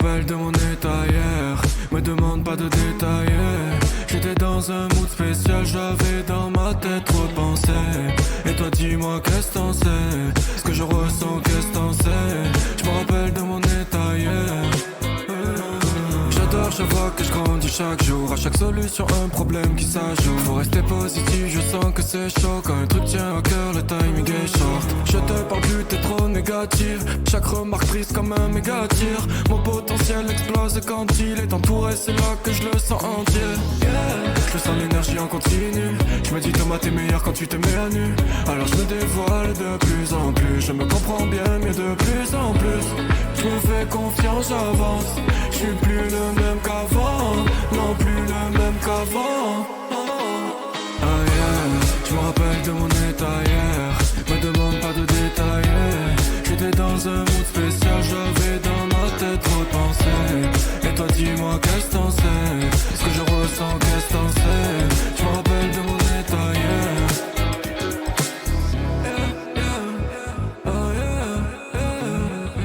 rappelle de mon état hier, me demande pas de détailler. J'étais dans un mood spécial, j'avais dans ma tête trop de pensées. Et toi dis-moi qu'est-ce t'en sais, ce que je ressens qu'est-ce t'en sais. Je me rappelle de mon état hier. J'adore chaque fois que je grandis chaque jour. À chaque solution un problème qui s'ajoute. Faut rester positif, je sens que c'est chaud. Quand un truc tient à cœur, le timing est short. Je te parle plus, t'es trop négative. Chaque remarque triste comme un méga tir. Mon potentiel explose quand il est entouré. C'est là que je le sens entier. Je sens l'énergie en continu. Je me dis Thomas t'es meilleur quand tu te mets à nu. Alors je me dévoile de plus en plus. Je me comprends bien mieux de plus en plus. Je me fais confiance, j'avance. Je suis plus le même qu'avant. Non plus le même qu'avant. Ah yeah, je me rappelle de mon état hier. Me demande pas de détailler. J'étais dans un mood spécial. J'avais dans ma tête trop de pensées. Et toi dis-moi qu'est-ce t'en sais, ce que je ressens qu'est-ce t'en sais. Je me rappelle de mon état hier.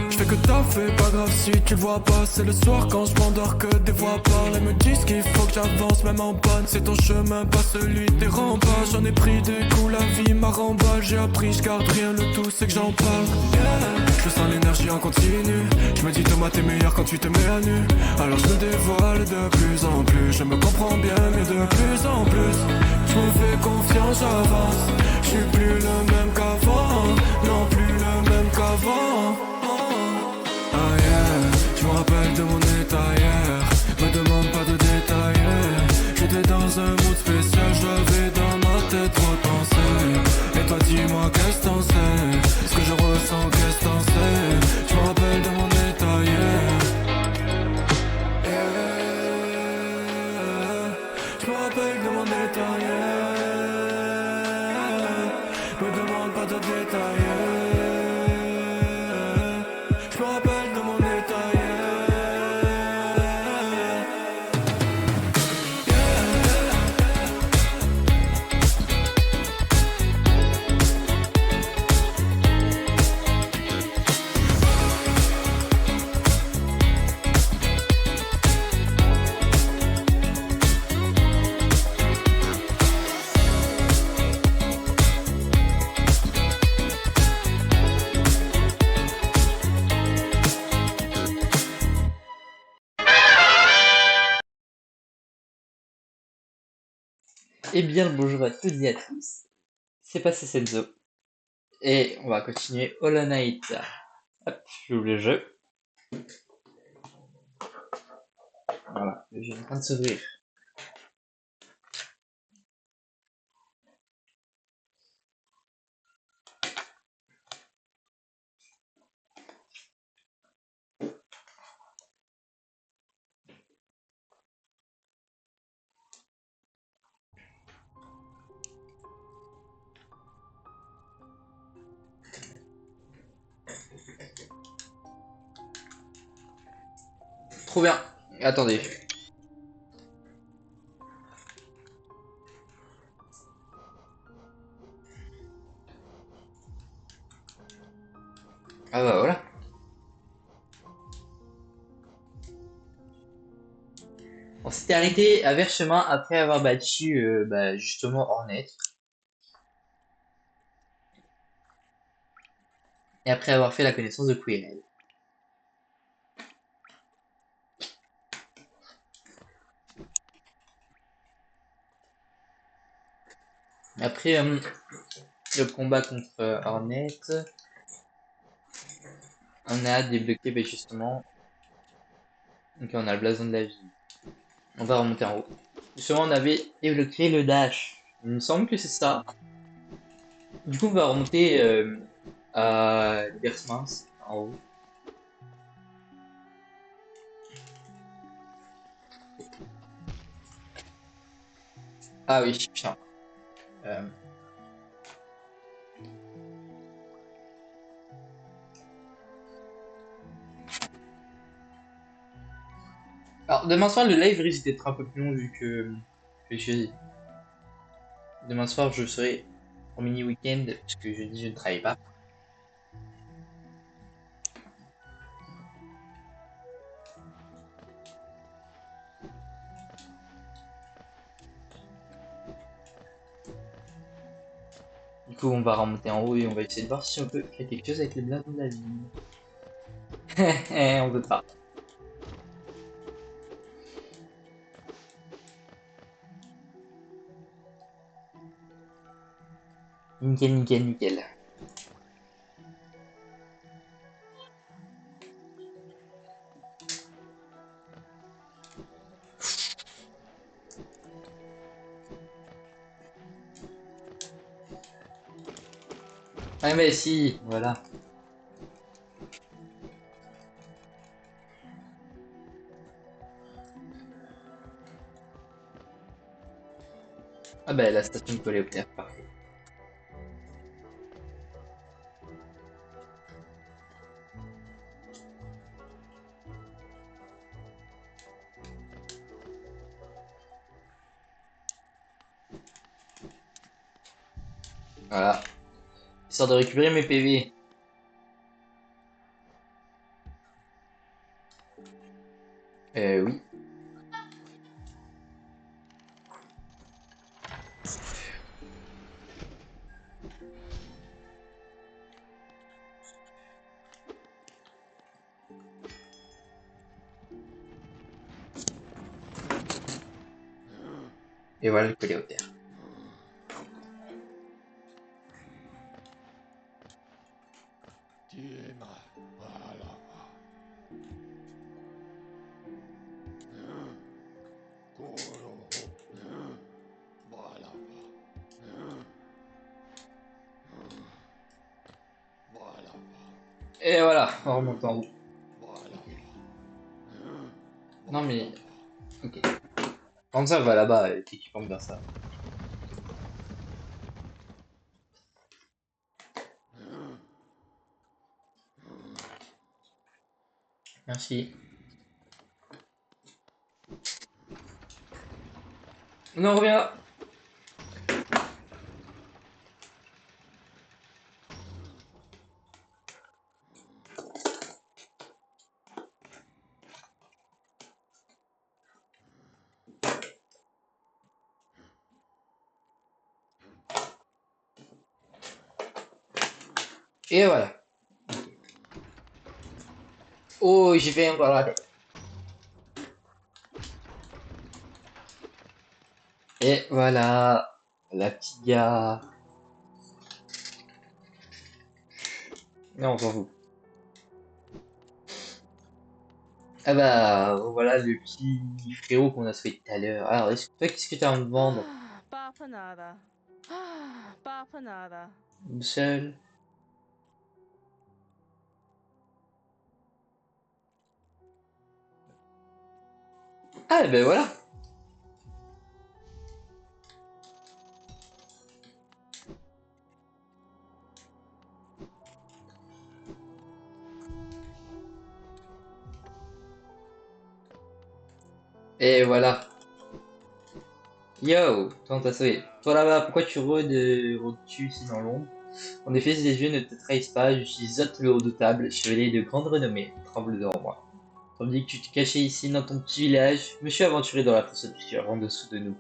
J'fais que t'as fait, pas grave si tu le vois pas. C'est le soir quand je m'endors que des voix parlent. Et me disent qu'il faut que j'avance même en panne. C'est ton chemin, pas celui des remparts. J'en ai pris des coups, la vie m'a remballe. J'ai appris, je garde rien, le tout c'est que j'en parle. Je sens l'énergie en continu. Je me dis Thomas t'es meilleur quand tu te mets à nu. Alors je me dévoile de plus en plus. Je me comprends bien mais de plus en plus. Je me fais confiance, j'avance. Je suis plus le même qu'avant. Non plus le même qu'avant. Ah yeah, je me rappelle de mon état hier. Me demande pas de détailler. J'étais dans un mood spécial. J'avais dans ma tête trop de pensées. Et toi dis-moi qu'est-ce t'en sais, ce que je ressens qu'est-ce t'en sais. Je me rappelle de mon état hier. Je me rappelle de mon état hier. Me demande pas de détailler. Je me rappelle de mon état hier. Eh bien, bonjour à toutes et à tous, c'est passé Senzo, et on va continuer Hollow Knight. Hop, j'ouvre le jeu. Voilà, le jeu est en train de s'ouvrir. Trop bien. Attendez. Ah bah voilà. On s'était arrêté à Verchemin après avoir battu justement Hornet. Et après avoir fait la connaissance de Quirrell. Après le combat contre Hornet, on a débloqué justement. Donc on a le blason de la vie. On va remonter en haut. Justement, on avait débloqué le dash. Il me semble que c'est ça. Du coup, on va remonter à Bersmans, en haut. Ah oui, putain. Euh, Alors, demain soir, le live risque d'être un peu plus long vu que jeudi. Demain soir, je serai en mini week-end parce que jeudi, je ne travaille pas. Du coup, on va remonter en haut et on va essayer de voir si on peut faire quelque chose avec les blasons de la ville. On peut pas. Nickel, nickel, nickel. Ah mais si, voilà. Ah bah la station de coléoptère, parfait. Voilà. Histoire de récupérer mes PV. Oui. Et voilà le coléoptère. Et voilà, on remonte en haut. Non mais... Ok. Quand ça va là-bas, t'équipes bien ça. Merci. Non, reviens là. Et voilà. Oh, j'ai fait encore la tête. Et voilà. La petite gare. Non, on s'en fout. Ah bah, voilà le petit frérot qu'on a sauvé tout à l'heure. Alors, toi, qu'est-ce que t'as à me vendre? Papanada. Papanada. Seul. Ah, ben voilà. Et voilà. Yo, comment t'as sauvé? Toi là-bas, pourquoi tu rôdes-tu ici dans l'ombre? En effet, si les yeux ne te trahissent pas, je suis Zot le redoutable, chevalier de grande renommée. Tremble devant moi. Tandis que tu te cachais ici dans ton petit village, je me suis aventuré dans la fosse obscure en dessous de nous.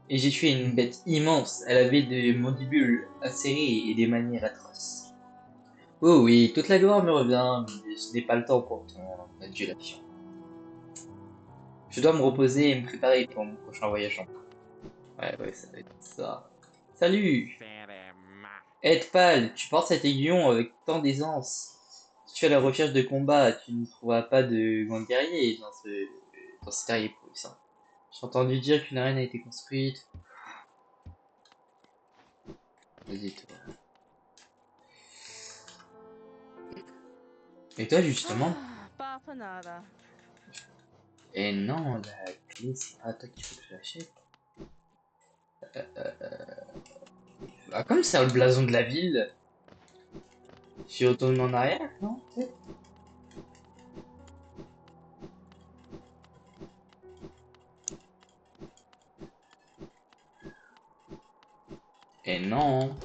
Et j'ai tué une bête immense. Elle avait des mandibules acérées et des manières atroces. Oh oui, toute la gloire me revient, mais ce n'est pas le temps pour ton adulation. Je dois me reposer et me préparer pour mon prochain voyage en cours. Ouais, ça va être ça. Salut! Ed Pal, tu portes cet aiguillon avec tant d'aisance. Si tu es à la recherche de combat, tu ne trouveras pas de grand guerrier dans ce terrier puissant. J'ai entendu dire qu'une arène a été construite. Vas-y, toi. Et toi, justement? Papanada. Et non, la clé, c'est pas toi qu'il faut que je l'achète. Ah, comme c'est le blason de la ville, je retourne en arrière, non? Et non.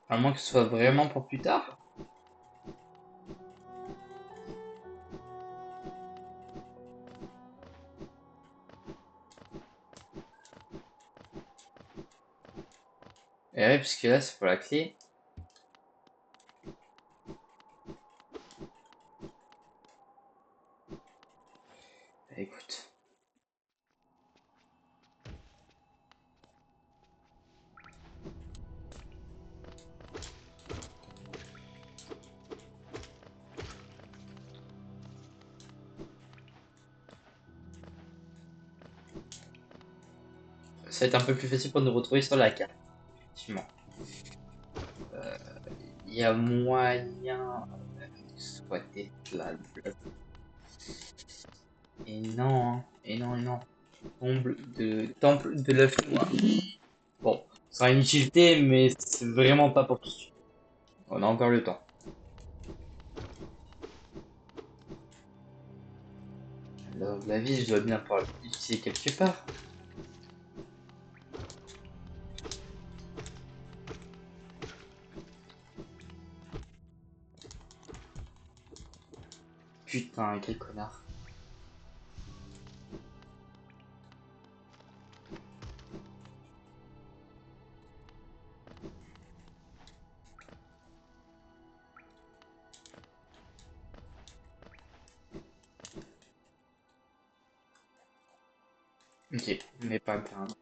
À moins que ce soit vraiment pour plus tard. Et ouais, parce que là, c'est pour la clé. Bah, écoute. Ça va être un peu plus facile pour nous retrouver sur la carte. Effectivement. Il y a moyen d'exploiter là le bloc. Et non, hein. Et non, et non. Temple de l'œuf noir. Bon, ça sera une utilité, mais c'est vraiment pas pour tout de suite. On a encore le temps. Alors, la vie, je dois bien pouvoir l'utiliser quelque part. Putain, quel connard. Ok, mais pas grave.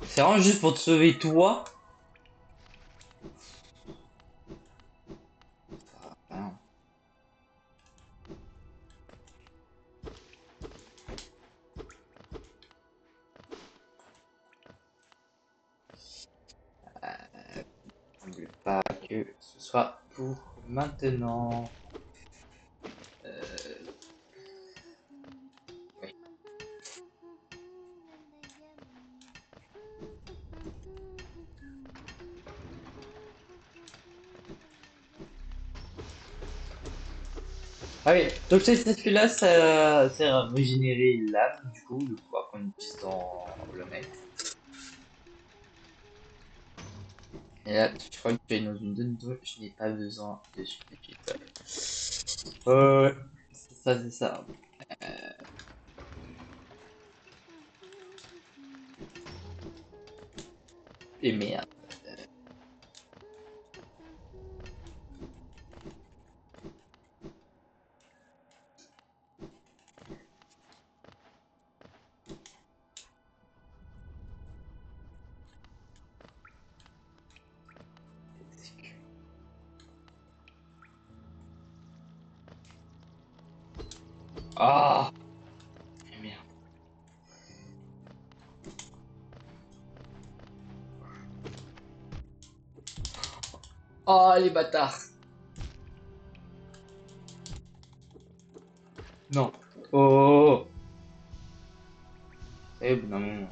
C'est vraiment juste pour te sauver toi. Enfin, semble pas que ce soit pour maintenant. Oui. Ah oui, donc celui-là, ça sert à régénérer l'âme, du coup, le pouvoir qu'on utilise dans le mec. Et là, je crois que tu es dans une zone dont je n'ai pas besoin de substitut. Ouais, c'est ça, c'est ça. Et merde. Ah, et merde. Oh, les bâtards. Non. Oh. Eh, au bout d'un moment.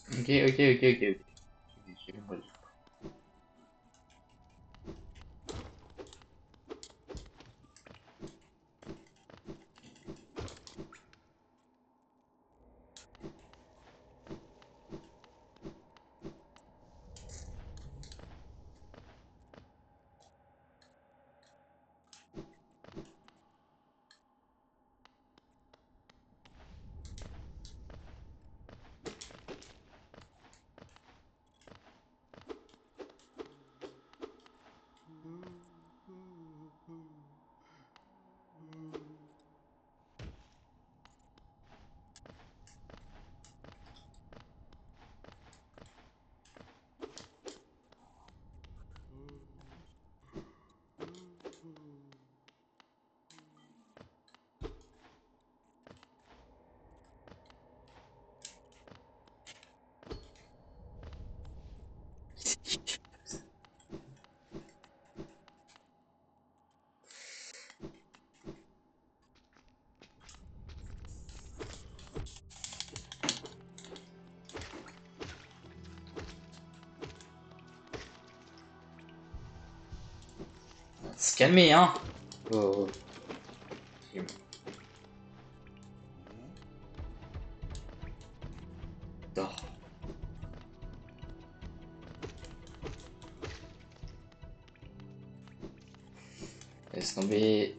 Ok, ok, ok, ok. J'ai compris. Se calmer, hein. Oh. Dors. Laisse tomber.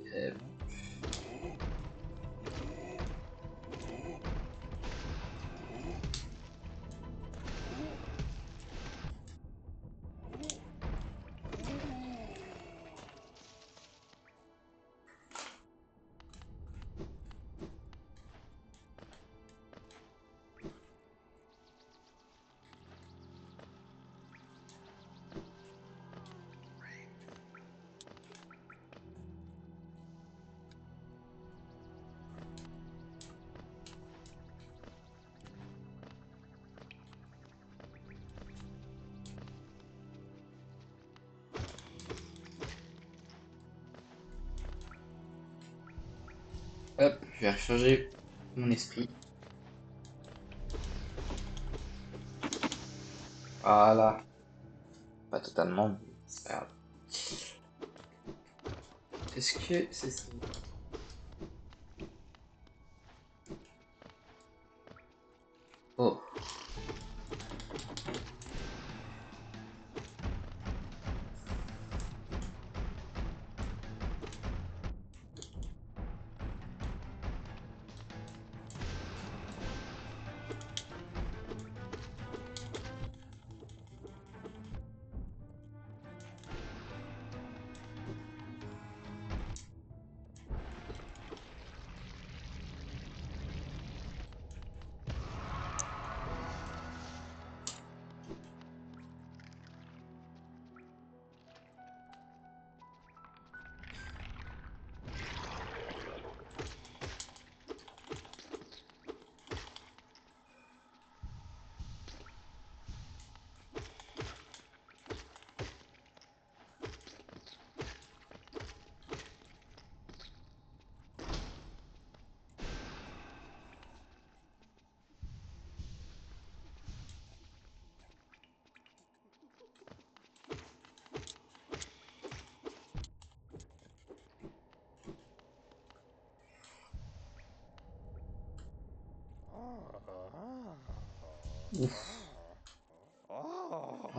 Hop, je vais recharger mon esprit. Voilà. Pas totalement, mais c'est pas grave. Est-ce que c'est ça? Oh.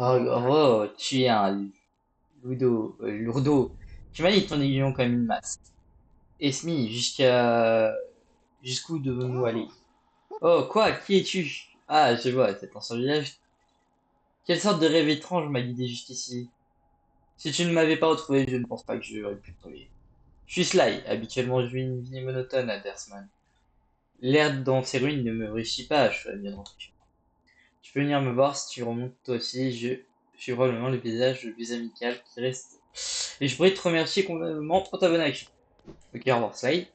Oh, oh, tu es un lourdeau. Tu manies ton aiguillon comme une masse. Esmi, jusqu'où devons-nous aller? Oh, quoi? Qui es-tu? Ah, je vois, c'est un village. Quelle sorte de rêve étrange m'a guidé juste ici? Si tu ne m'avais pas retrouvé, je ne pense pas que j'aurais pu te trouver. Je suis Sly. Habituellement, je vis une vie monotone à Dersman. L'air dans ces ruines ne me réussit pas, je ferais bien de rentrer chez moi. Tu peux venir me voir si tu remontes toi aussi, je suis probablement le visage le plus amical qui reste. Et je pourrais te remercier complètement pour ta bonne action. Ok, au revoir, Sly.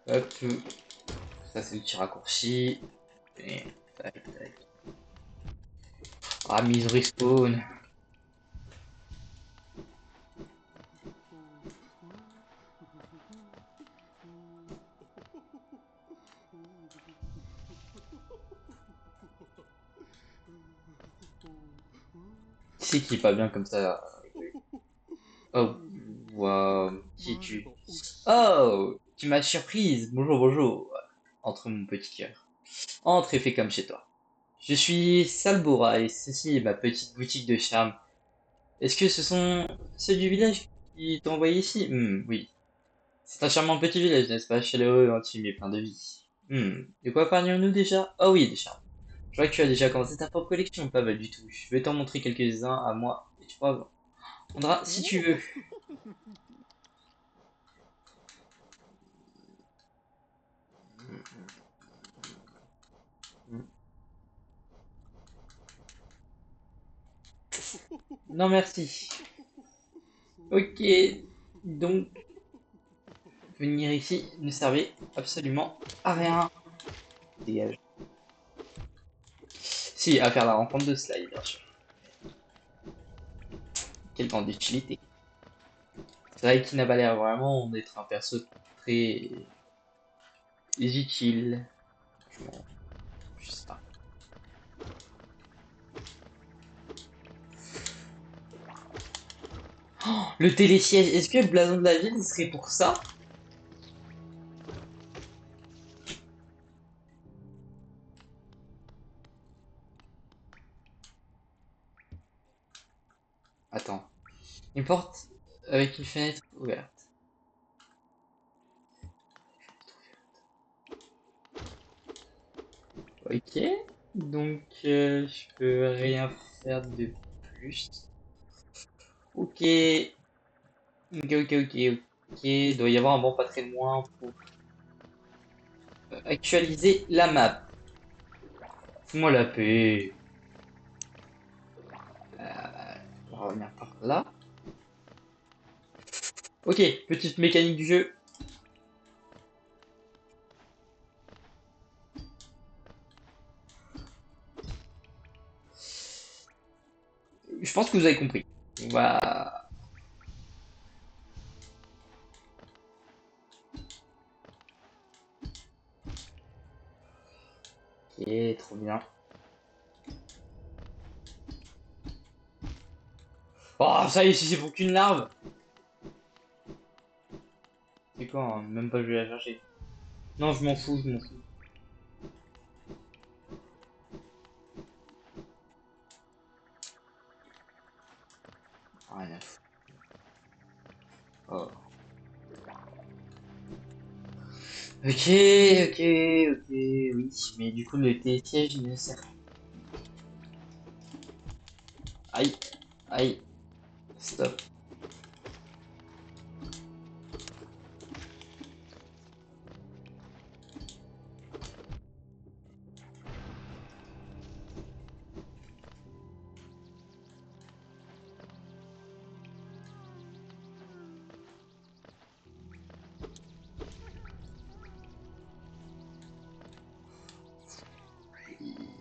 Hop, ça c'est le petit raccourci. Et tac, tac. Ah, mise respawn. Qui c'est qui est pas bien comme ça? Oh, waouh, qui es-tu? Oh, tu m'as surprise. Bonjour, bonjour. Entre mon petit cœur. Entre et fais comme chez toi. Je suis Salbora et ceci est ma petite boutique de charme. Est-ce que ce sont ceux du village qui t'ont envoyé ici? Oui. C'est un charmant petit village, n'est-ce pas? Chaleureux, intime et plein de vie. De quoi parlions-nous déjà? Oh oui, des charmes. Je vois que tu as déjà commencé ta propre collection, pas mal du tout. Je vais t'en montrer quelques-uns à moi et tu prendras si tu veux. Non merci. Ok, donc venir ici ne servait absolument à rien. Dégage. Si, à faire la rencontre de Sly, bien sûr. Quelle grande utilité. C'est vrai qu'il n'a pas l'air vraiment d'être un perso très utile. Franchement, je sais pas. Le télésiège, est-ce que le blason de la ville il serait pour ça? Attends. Une porte avec une fenêtre ouverte. Ok. Donc, je peux rien faire de plus. Ok. Ok. Il doit y avoir un banc pas très loin pour actualiser la map. Fous-moi la paix. On va revenir par là. Ok, petite mécanique du jeu. Je pense que vous avez compris. On va... Ok, trop bien. Oh, ça y est, si c'est pour qu'une larve. C'est quoi, hein, même pas je vais la chercher. Non, je m'en fous, je m'en fous. Rien à foutre. Oh. Ok, oui. Mais du coup, le télésiège il ne sert. Aïe, aïe, stop.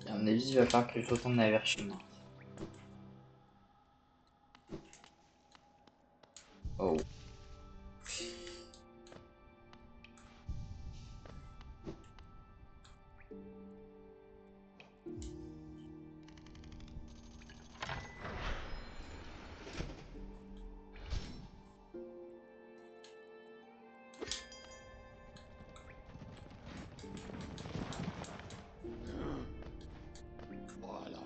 À mon avis, il va falloir que je retourne vers chez moi. Oh. Voilà.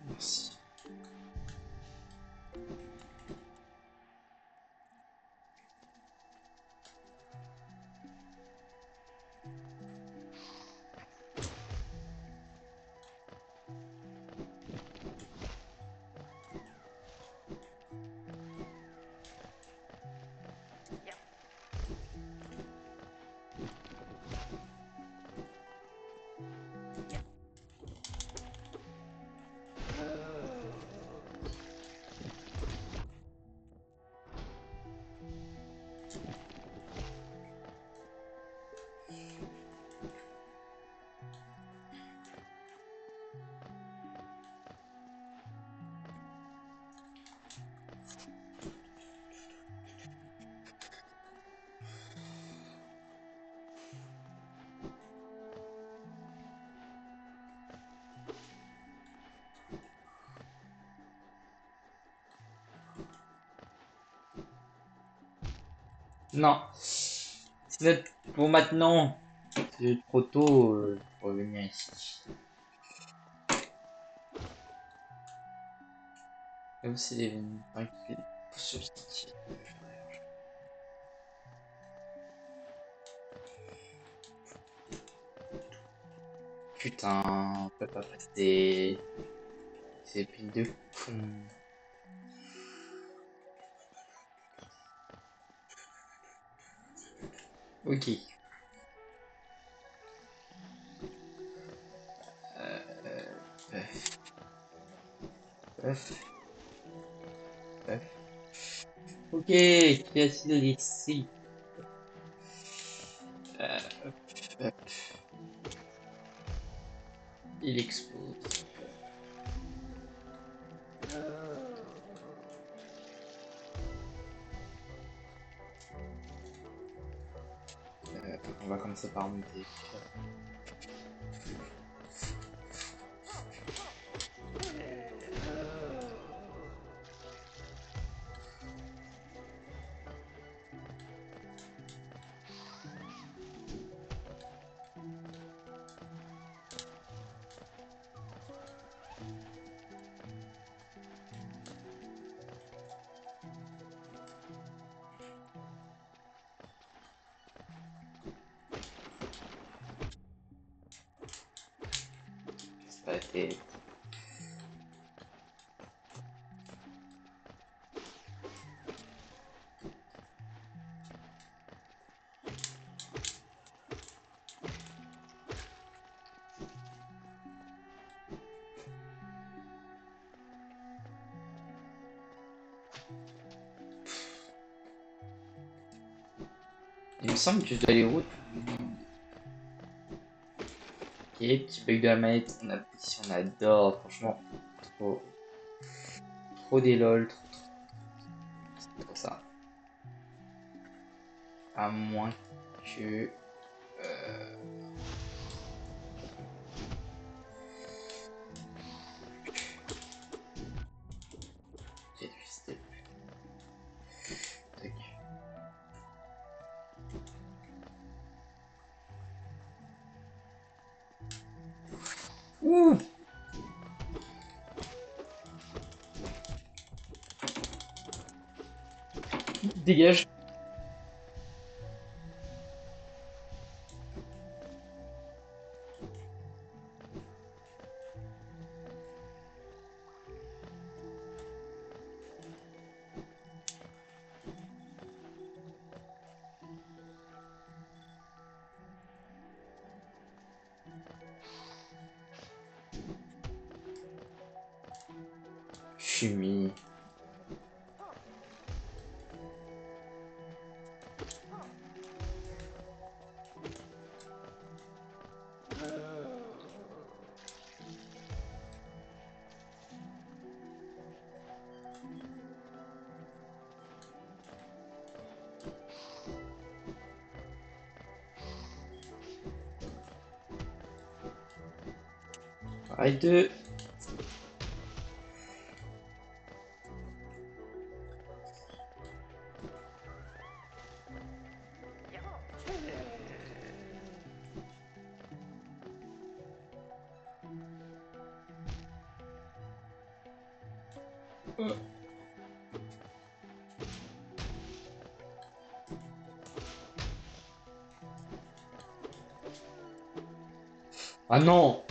Merci. Non. C'est pour maintenant. C'est trop tôt pour venir ici. Comme c'est des substantiels. Putain, on peut pas passer ces piles de cons. Ok. Bref, bref, bref. Ok, qui a assis ici? Hop, hop. Il explose. On va commencer par monter. Et il me semble que je dois aller où? Ok, petit bug de la manette, on apprécie, on adore, franchement, trop, trop des lol, c'est pour ça. À moins que... J'ai du step. Tac. Ouh! Dégage! Fumée. Arrête de... Ah non!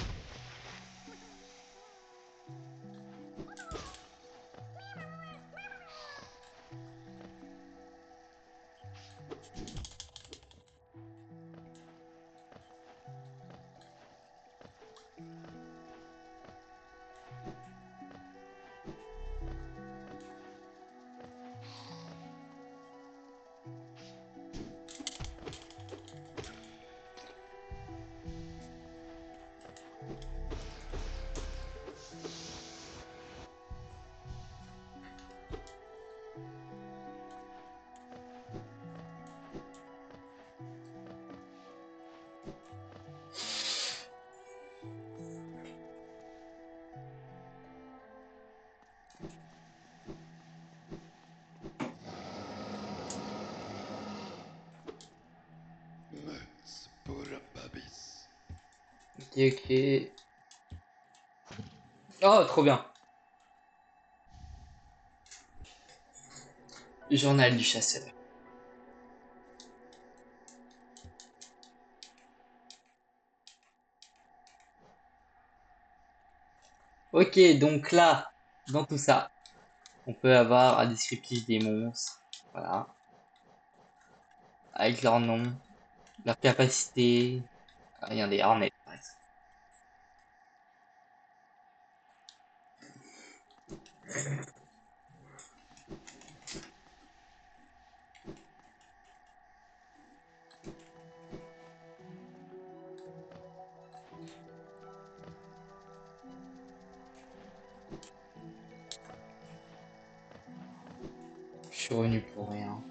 Ok, ok. Oh, trop bien. Journal du chasseur. Ok, donc là, dans tout ça, on peut avoir un descriptif des monstres. Voilà. Avec leur nom, leur capacité. Rien des harnais, par exemple. Je suis revenu pour rien.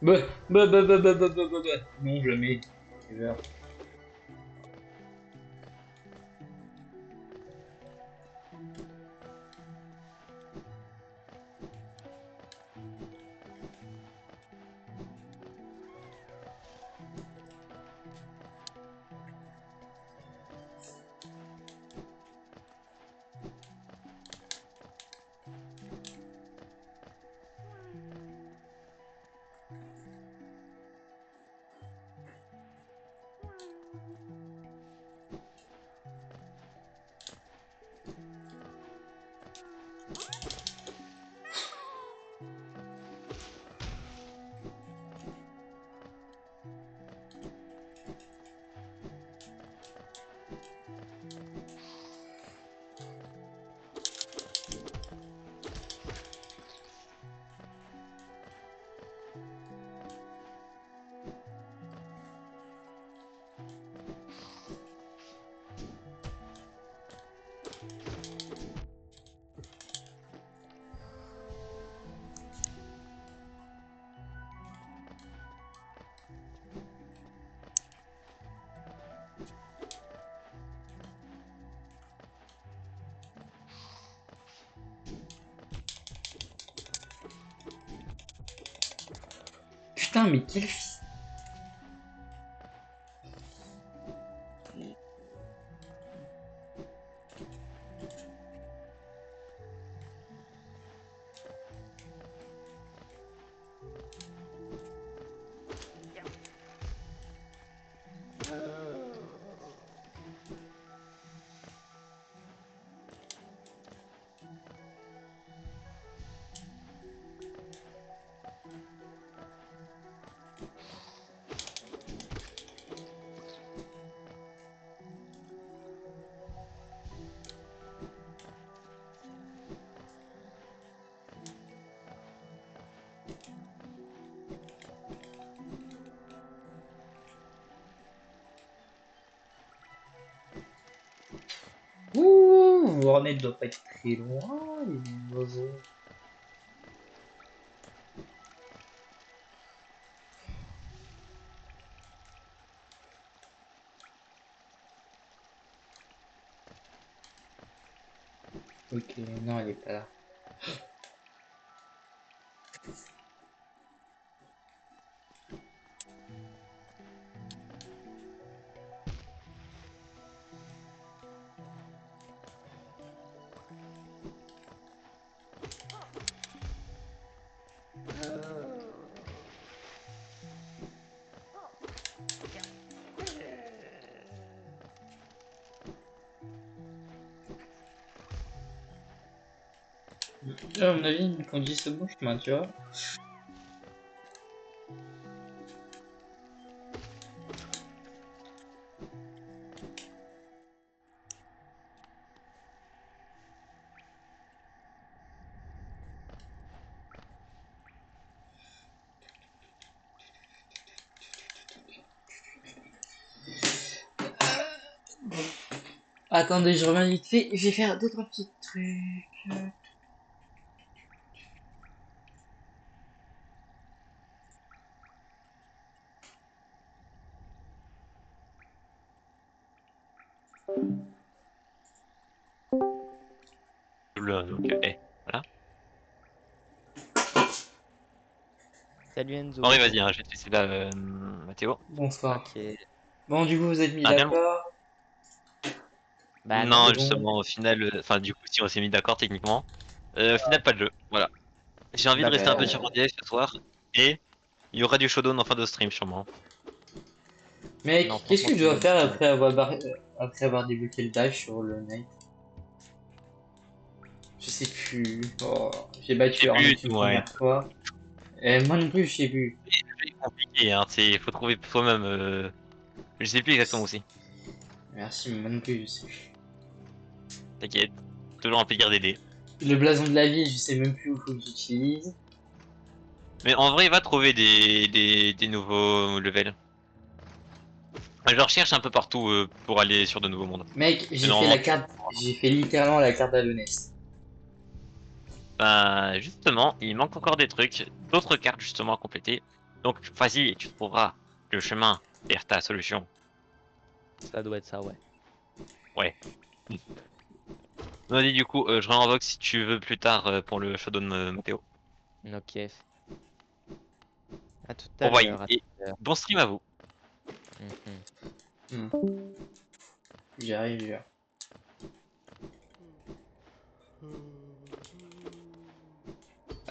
Bah. Non, jamais. Ever. Putain, mais quel fils. Ouh, Warnet doit pas être très loin, les oiseaux. Ok, non, elle est pas là. À mon avis, une conduit ce bon chemin, tu vois. Attendez, je reviens vite fait. Je vais faire deux, trois petits trucs. Donc, voilà. Salut Enzo. Henri, vas-y, hein, je vais te laisser là, Mathéo. Bonsoir. Ok. Bon, du coup, vous êtes mis Ah, bien. d'accord. Bah Non, non. c'est bon. justement, au final, enfin, du coup, si on s'est mis d'accord techniquement, au final, pas de jeu. Voilà. J'ai envie de Bah, rester un peu Euh, sur RDS ce soir, et il y aura du showdown en fin de stream, sûrement. Mec, Non, qu'est-ce franchement, que je c'est une dois bonne faire idée. après avoir débloqué le dash sur le night? Je sais plus. Oh, j'ai battu C'est Hornet plus, une ouais, première fois. Et moi non plus, je sais plus. c'est compliqué, hein, faut trouver soi-même, je sais plus exactement aussi. Merci, mais moi non plus, je sais plus. T'inquiète, toujours un plaisir d'aider. Le blason de la ville, je sais même plus où faut que j'utilise. Mais en vrai, va trouver des nouveaux levels. Je recherche un peu partout pour aller sur de nouveaux mondes. Mec, Mais j'ai fait normalement, la carte. J'ai fait littéralement la carte d'Alonest. bah, justement, il manque encore des trucs, d'autres cartes justement à compléter. Donc, vas-y, et tu trouveras le chemin vers ta solution. Ça doit être ça, ouais. Ouais. Vas-y, du coup, je réinvoque si tu veux plus tard pour le Shadow Mathéo. Ok. À tout Au à revoir, l'heure. À tout et à l'heure. bon stream à vous. Mhm. J'y arrive, j'y arrive.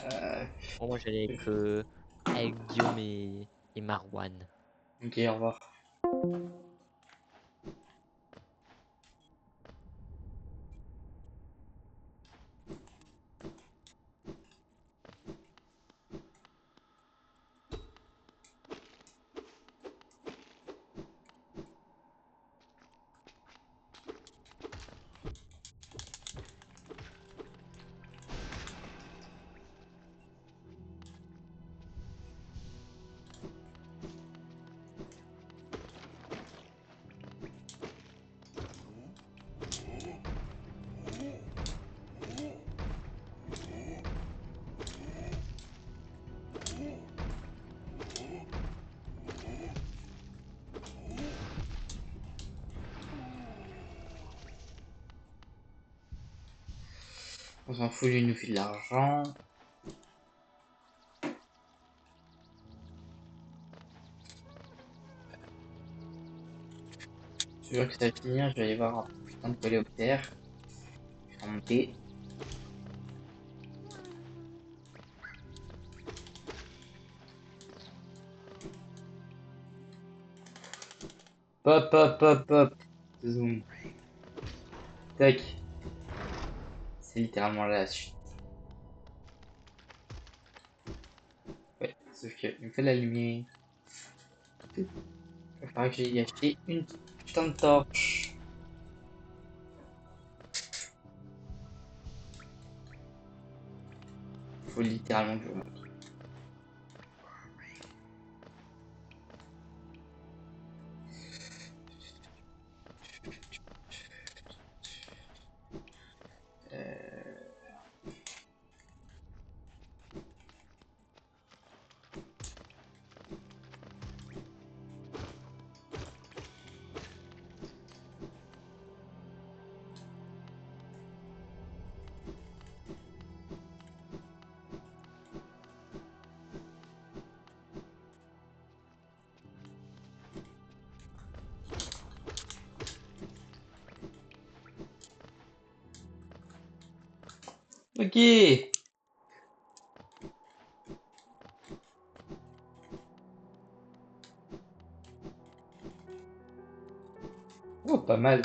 Euh, Bon, moi j'allais avec Guillaume et Marwan. ok, au revoir. On s'en fout, lui, il nous file de l'argent. Je jure que ça va finir, je vais aller voir un putain de coléoptère. Je vais remonter. Hop, hop, hop, hop. Zoom. Tac. C'est littéralement la suite. Ouais, sauf que il me fait la lumière. Il va falloir que j'aille acheter une putain de torche. Faut littéralement que je remonte. Ok. Oh, pas mal.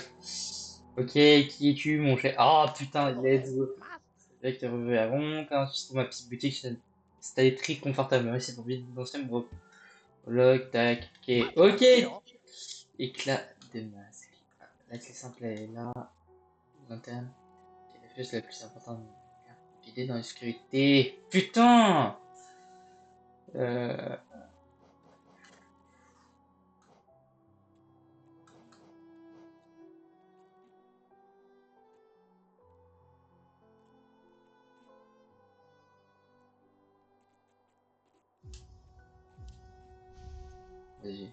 Ok, qui es-tu, mon cher? Ah putain, let's go. C'est vrai que t'es revenu avant, quand je trouve ma petite boutique, je suis installé très confortable. Merci pour bien d'ancien bro. Lock, tac, ok. Ok! Éclat de masque. La clé simple elle est là. L'interne. Et la pièce la plus importante. Idée dans l'obscurité. Putain! Euh... Vas-y.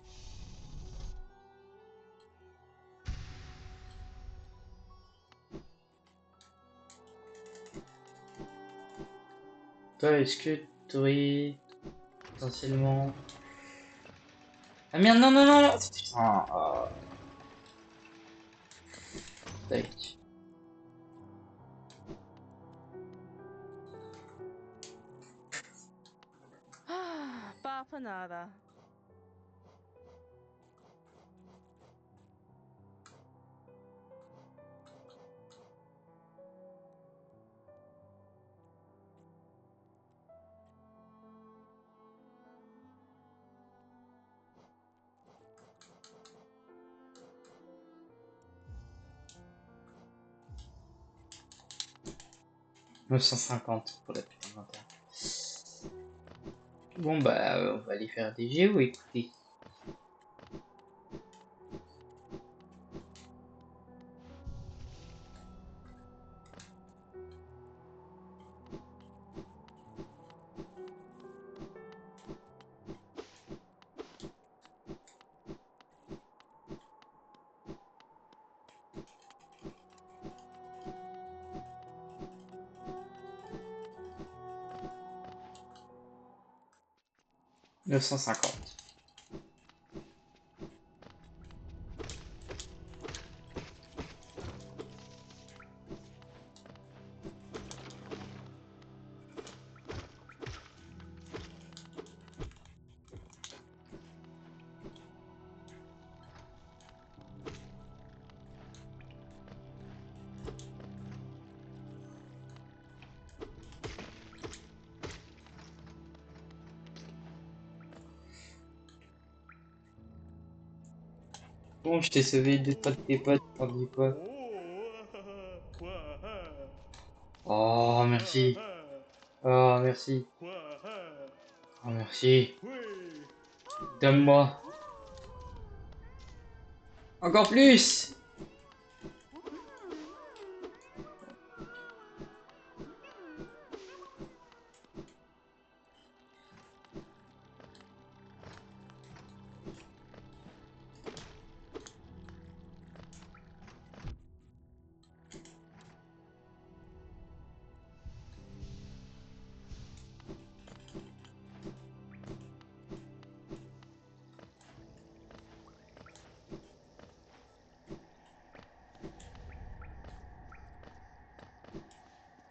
Toi, est-ce que t'aurais potentiellement... Ah merde, non, non, non, non! Putain, tac. Ah, Bapanada. 950 pour la putain d'inventaire. Bon bah on va aller faire des géos, écoutez. Neuf cent cinquante. Bon, je t'ai sauvé deux trois de tes potes, t'en dis quoi? Oh merci. Oh merci. Oh merci. Donne-moi. Encore plus!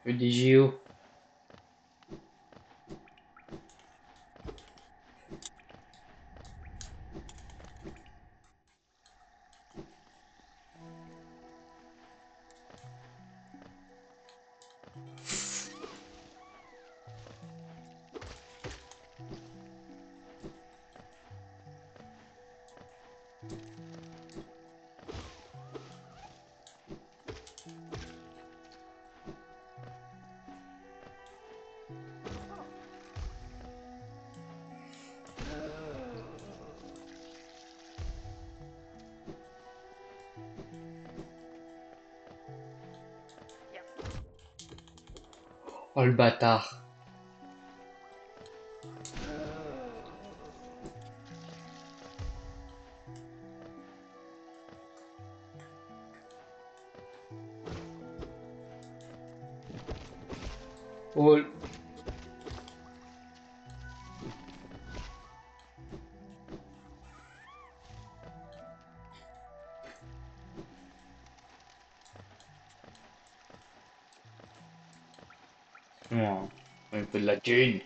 Le DGO. Oh le bâtard. Oh. Non, un peu de la thune.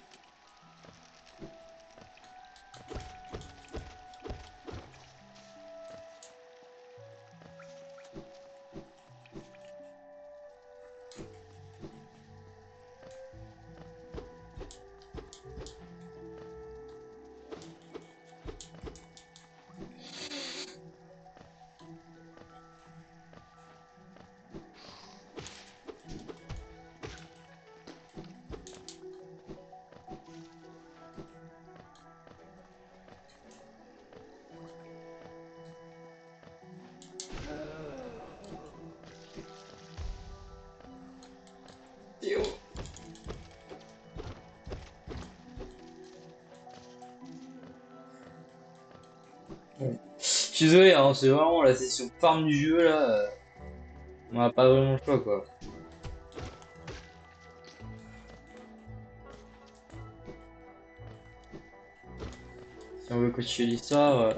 Je suis désolé, hein, c'est vraiment la session farm du jeu là. On n'a pas vraiment le choix quoi. Si on veut continuer l'histoire.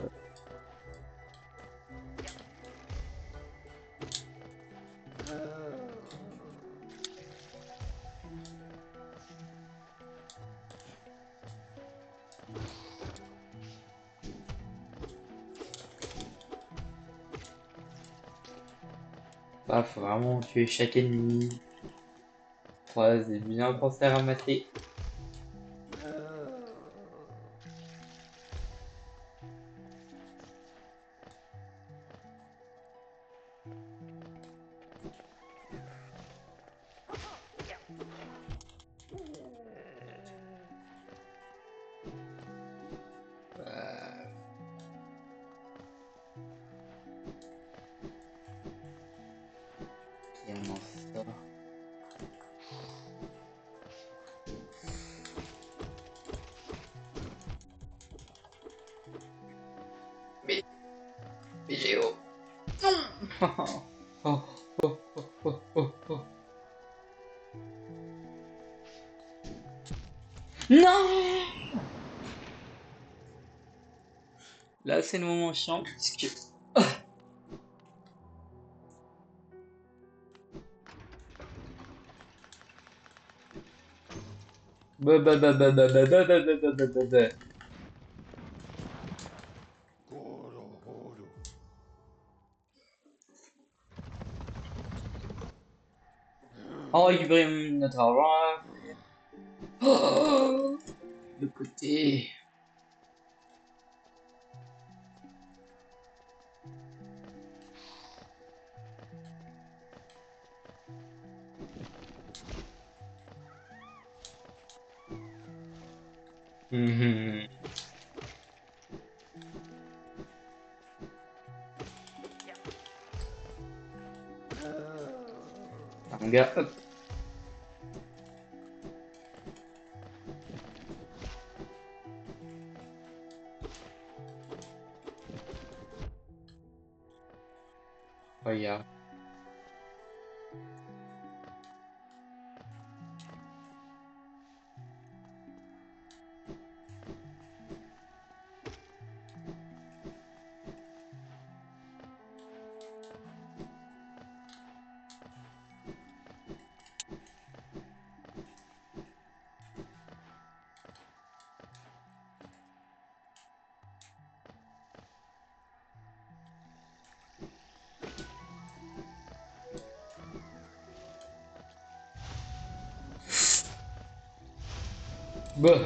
Bah, faut vraiment tuer chaque ennemi. Ouais, c'est bien pensé à ramasser. Comment ça? Mais, mais Géo. Non. Oh, oh, oh, oh, oh, oh. Non! Là, c'est le moment chiant puisque. Bah, bah, bah, bah, bah, bah, bah, bah, bah, bah, bah, bah, bah. On récupère notre argent. Oh, de côté. Mhm. Un gars, hop. Regarde. Bah.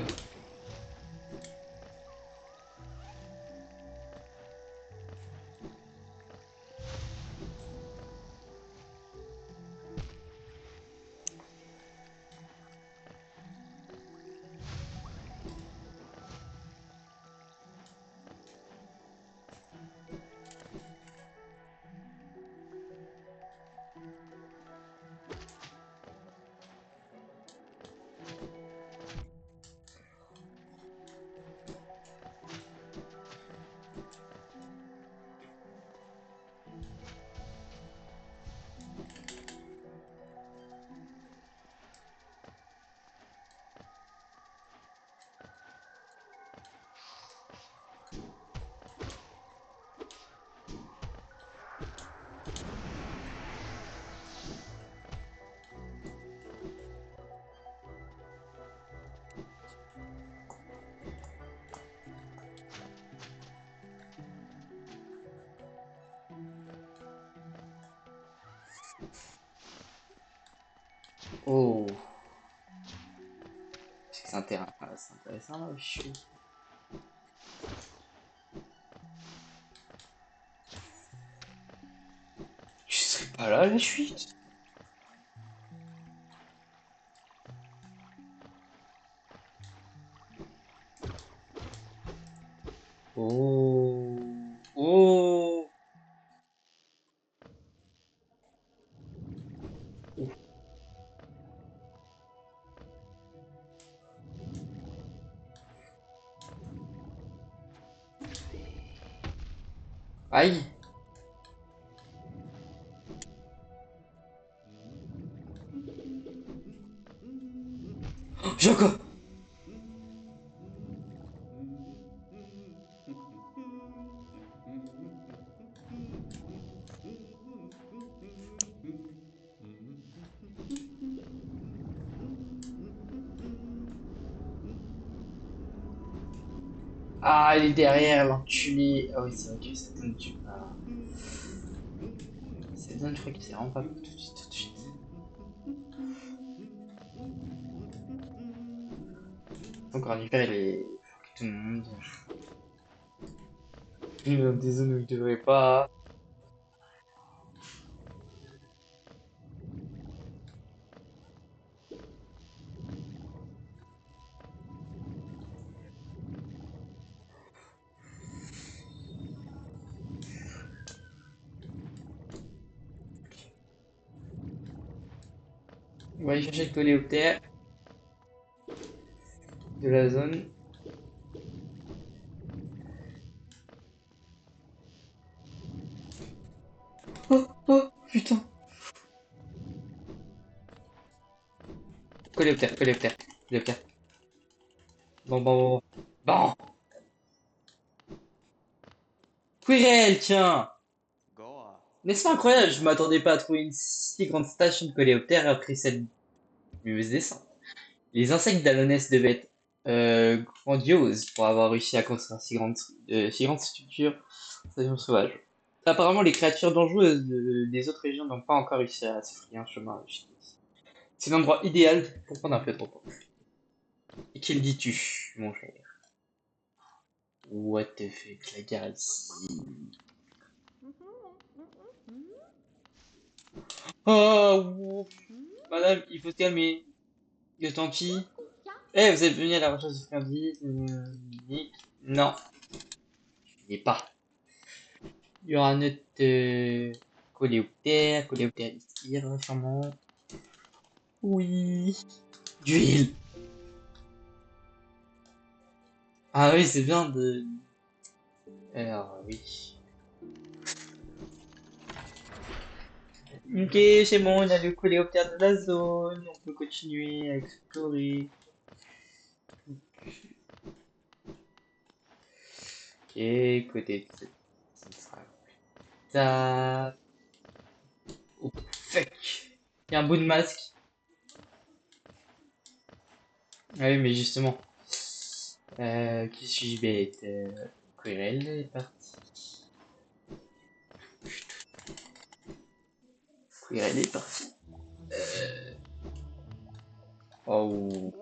Oh. C'est intéressant là, je suis. Je serais pas là la suite. Oh. Oh. Aïe. Oh, Joko. Ah, il est derrière, l'enculé. Ah oui, c'est vrai que cette zone, tu pas. Cette zone, je crois que c'est vraiment pas pour tout de suite, tout de suite. Encore en hiver, il est. Faut que tout le monde. Il est dans des zones où il devrait pas. On va aller chercher le coléoptère de la zone. Oh, oh, putain. Coléoptère, coléoptère, coléoptère. Bon, bon, bon. Bon. Quirrell, tiens. N'est-ce pas incroyable? Je m'attendais pas à trouver une si grande station de coléoptères après cette fameuse descente. Les insectes d'Alonès devaient être grandioses pour avoir réussi à construire si grande structure station sauvage. Apparemment, les créatures dangereuses des autres régions n'ont pas encore réussi à se frayer un chemin jusqu'ici. C'est l'endroit idéal pour prendre un peu de repos. Et qu'il dis-tu, mon cher? What the fuck, la gare ici. Oh, madame, il faut se calmer. Que tant pis. Eh, vous êtes venu à la recherche de friandises? Non, je n'ai pas. Il y aura notre coléoptère ici, sûrement. Oui. D'huile. Ah oui, c'est bien de. Alors, oui. Ok, c'est bon, on a le coléoptère de la zone. On peut continuer à explorer. Ok, côté de cette. Ça sera ça. Oh, fuck. Il y a un bout de masque. Ah oui, mais justement. Qui suis-je bête? Quirrell est parti. Quirrell est parti. Oh.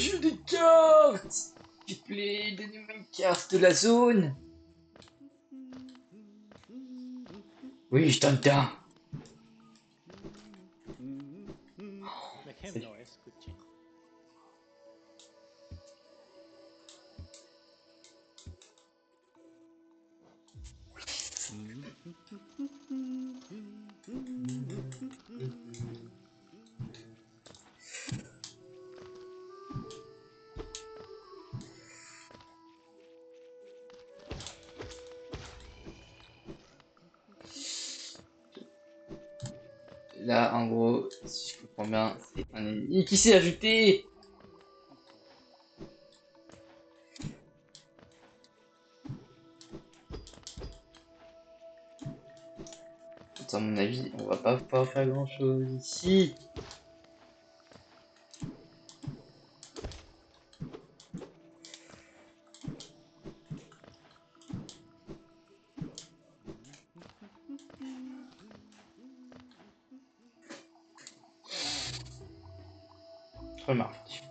j'ai des cartes. S'il te plaît, donnez-moi une carte de la zone. Oui, je t'entends. Perché Salut. no escuchi? Là, en gros, si je comprends bien, c'est un ennemi qui s'est ajouté. À mon avis, on va pas pouvoir faire grand chose ici. Remarque.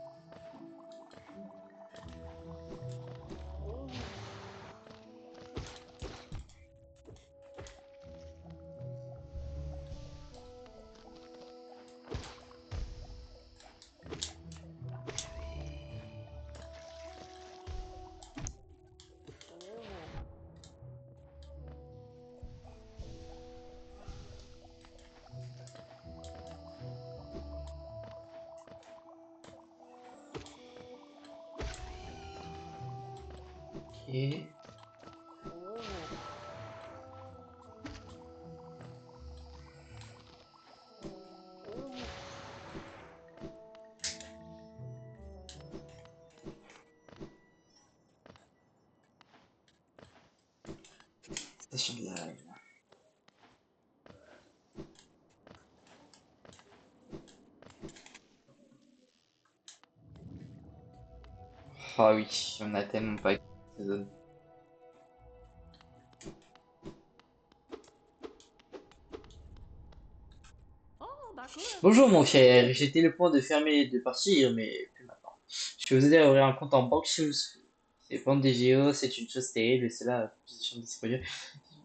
Ok. Station de live. Ah oui, on a tellement pas ces zones. Oh, d'accord. Bonjour mon cher, j'étais le point de fermer et de partir, mais plus maintenant. Je vais vous aider à ouvrir un compte en banque si vous le souhaitez. Les ventes des JO, c'est une chose terrible et cela a position de ces produits.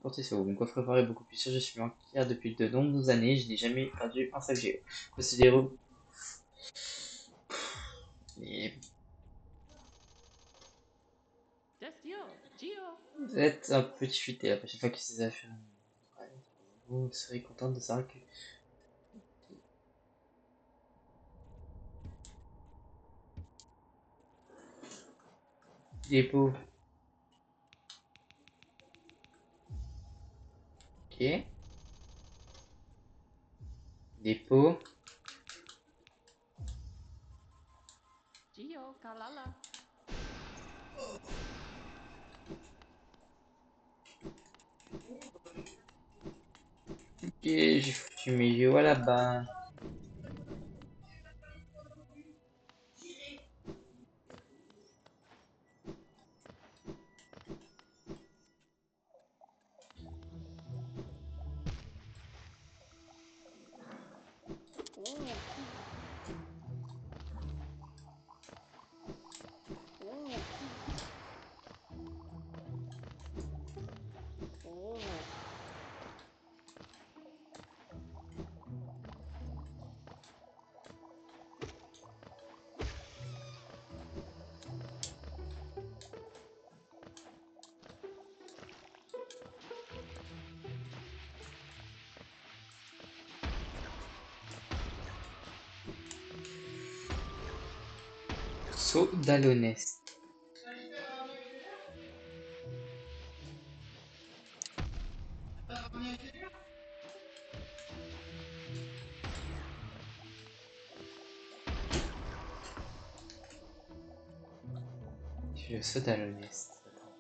Portez sur vous. Mon coffre-fort est beaucoup plus sûr, je suis banquière depuis de nombreuses années, je n'ai jamais perdu un seul JO. Considérez-vous. Et Just Gio. Gio. vous êtes un petit futé la prochaine fois que ces affaires. Ouais, vous serez contente de savoir que. Dépôt. Ok. Dépôt. Gio. Kalala. Ok, j'ai foutu mes JO là-bas. Saut d'Alonest. Le saut d'Alonest. Attends.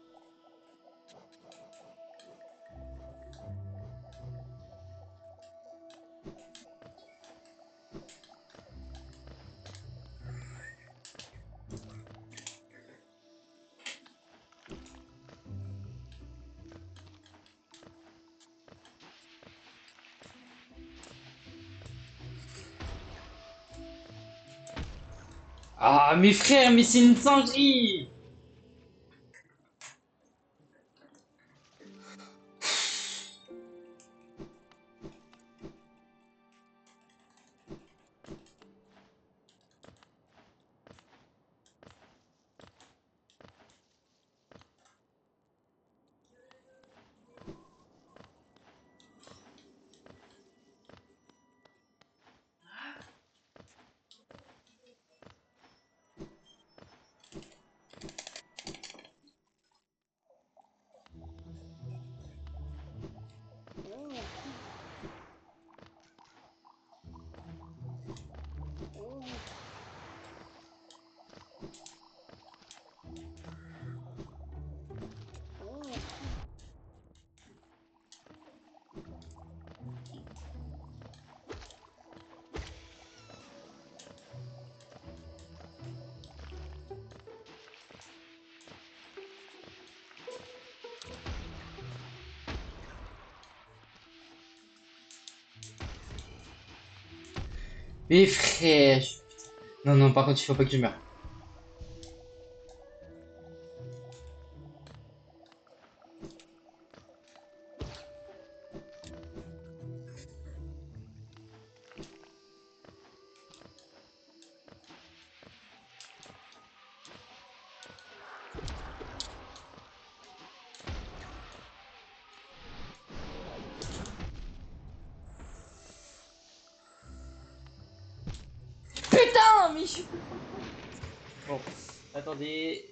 Ah, mes frères, mais c'est une singerie! Mes frères! Non, non, par contre, il faut pas que je meure. Putain, mais je... Bon, attendez.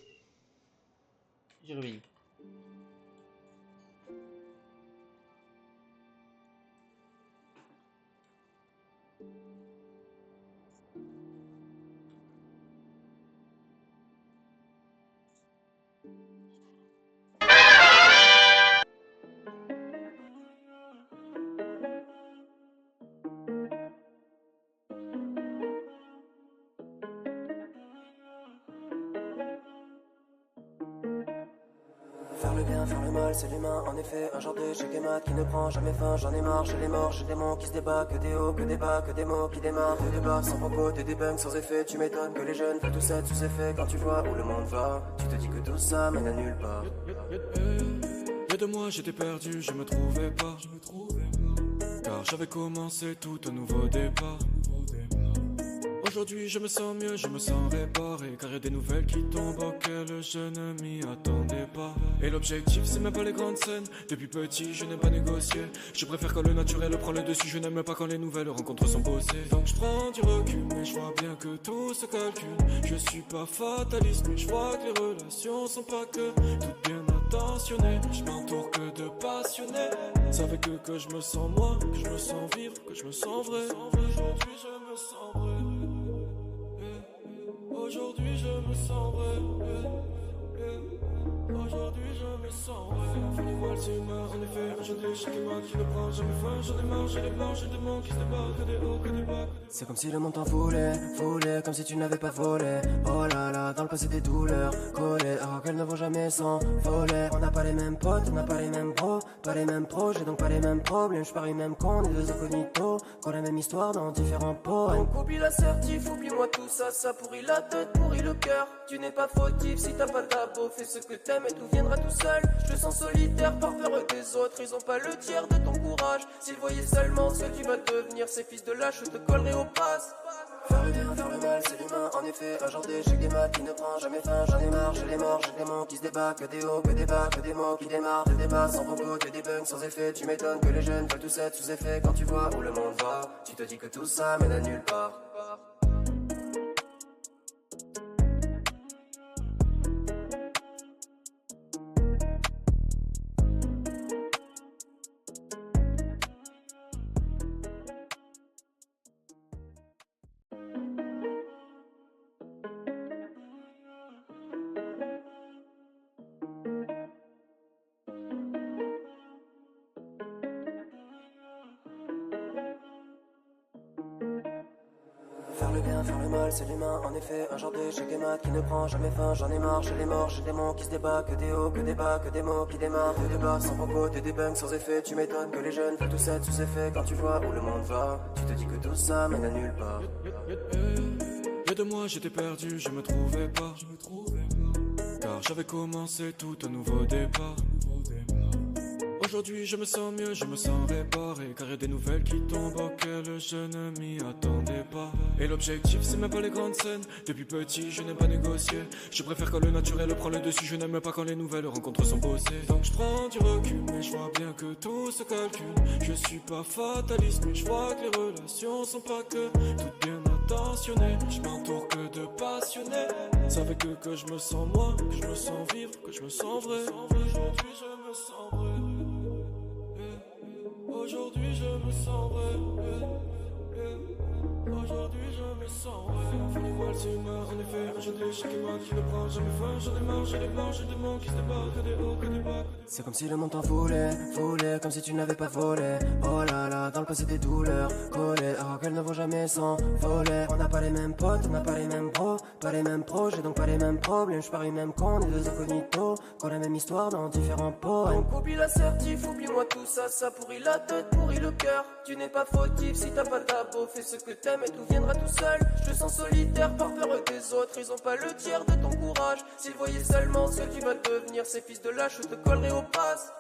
Je reviens. Faire le bien, faire le mal, c'est l'humain. En effet, un genre d'échec et mat qui ne prend jamais fin. J'en ai marre, j'ai les morts, j'ai des démons qui se débattent. Que des hauts, que des bas, que des mots qui démarrent. Des débats sans propos, des debugs sans effet. Tu m'étonnes que les jeunes veulent tous être sous effet. Quand tu vois où le monde va, tu te dis que tout ça mène à nulle part. Y'a 2 mois j'étais perdu, je me trouvais pas. Car j'avais commencé tout un nouveau départ. Aujourd'hui je me sens mieux, je me sens réparé. Car y'a des nouvelles qui tombent auxquelles je ne m'y attendais pas. Et l'objectif c'est même pas les grandes scènes. Depuis petit je n'aime pas négocier. Je préfère quand le naturel prend le dessus. Je n'aime pas quand les nouvelles rencontres sont bossées. Donc je prends du recul mais je vois bien que tout se calcule. Je suis pas fataliste mais je vois que les relations sont pas que toutes bien intentionnées. Je m'entoure que de passionnés. C'est avec eux que je me sens moi, que je me sens vivre, que je me sens vrai. Aujourd'hui je me sens vrai. Aujourd'hui je me sens vrai. Aujourd'hui je me sens vrai. Fais du voile c'est humain, en effet. Un jour d'échec et mat qui ne prend jamais fin. J'en ai marre, j'ai les blancs, j'ai des démons qui se débattent. Que des hauts, que des bas. C'est comme si le monde t'en voulait, comme si tu n'avais pas volé. Oh là là, dans le passé des douleurs collées, alors qu'elles ne vont jamais s'envoler. On n'a pas les mêmes potes, on n'a pas les mêmes pros, pas les mêmes projets, donc pas les mêmes problèmes. Je parie même qu'on est deux incognito, qu'on a la même histoire dans différents poèmes. Donc oublie l'assertif, oublie-moi tout ça, ça pourrit la tête, pourrit le cœur. Tu n'es pas fautif si t'as pas d'abo, fais ce que t'aimes et tout viendra tout seul. Je te sens solitaire par peur des autres, ils ont pas le tiers de ton courage. S'ils voyaient seulement ce que tu vas devenir, ces fils de lâche, je te collerai au passe. Faire le bien, faire le mal, c'est l'humain, en effet. Un genre d'échec et mat qui ne prend jamais fin. J'en ai marre, j'ai les morts, j'ai des démons qui se débattent. Que des hauts, que des bas, que des mots qui démarrent. Des débats sans propos, que des bugs sans effet. Tu m'étonnes que les jeunes veulent tous être sous effet. Quand tu vois où le monde va, tu te dis que tout ça mène à nulle part. Faire le bien, faire le mal, c'est l'humain, en effet. Un genre d'échec et mat qui ne prend jamais fin. J'en ai marre, j'ai les morts, j'ai des démons qui se débattent. Que des hauts, que des bas, que des mots qui démarrent. Des débats sans propos, des debugs sans effet. Tu m'étonnes que les jeunes veulent tous être sous effet. Quand tu vois où le monde va, tu te dis que tout ça mène à nulle part. Y'a Y'a 2 mois j'étais perdu, je me trouvais pas. Car j'avais commencé tout un nouveau départ. Aujourd'hui je me sens mieux, je me sens réparé. Car y'a des nouvelles qui tombent auxquelles je ne m'y attendais pas. Et l'objectif c'est même pas les grandes scènes. Depuis petit je n'aime pas négocier. Je préfère quand le naturel prend le dessus. Je n'aime pas quand les nouvelles rencontres sont bossées. Donc je prends du recul mais je vois bien que tout se calcule. Je suis pas fataliste mais je vois que les relations sont pas que toutes bien intentionnées. Je m'entoure que de passionnés. Savez que je me sens moi, que je me sens vivre, que je me sens vrai. Aujourd'hui je me sens vrai. Aujourd'hui je me sens vrai. Aujourd'hui je me sens vrai. Fais-moi le cinéma, en effet, je dis chaque mois qui ne prend jamais fin. J'en ai marre, j'ai des blancs, j'ai des mots qui se débarquent, que des hauts, que des bas. C'est comme si le monde t'en voulait, comme si tu n'avais pas volé. Oh là là, dans le passé des douleurs collées, alors qu'elles ne vont jamais s'envoler. On n'a pas les mêmes potes, on n'a pas les mêmes bros, pas les mêmes projets, donc pas les mêmes problèmes. Je parie même qu'on est deux incognitos, qu'on a la même histoire dans différents poèmes. Donc oublie l'assertif, oublie-moi tout ça, ça pourrit la tête, pourrit le cœur. Tu n'es pas fautif si t'as pas ta peau, fais ce que t'aimes et tout viendra tout seul. Je te sens solitaire par peur des autres, ils ont pas le tiers de ton courage. S'ils voyaient seulement ce que tu vas devenir, ces fils de lâche, je te collerai au passe.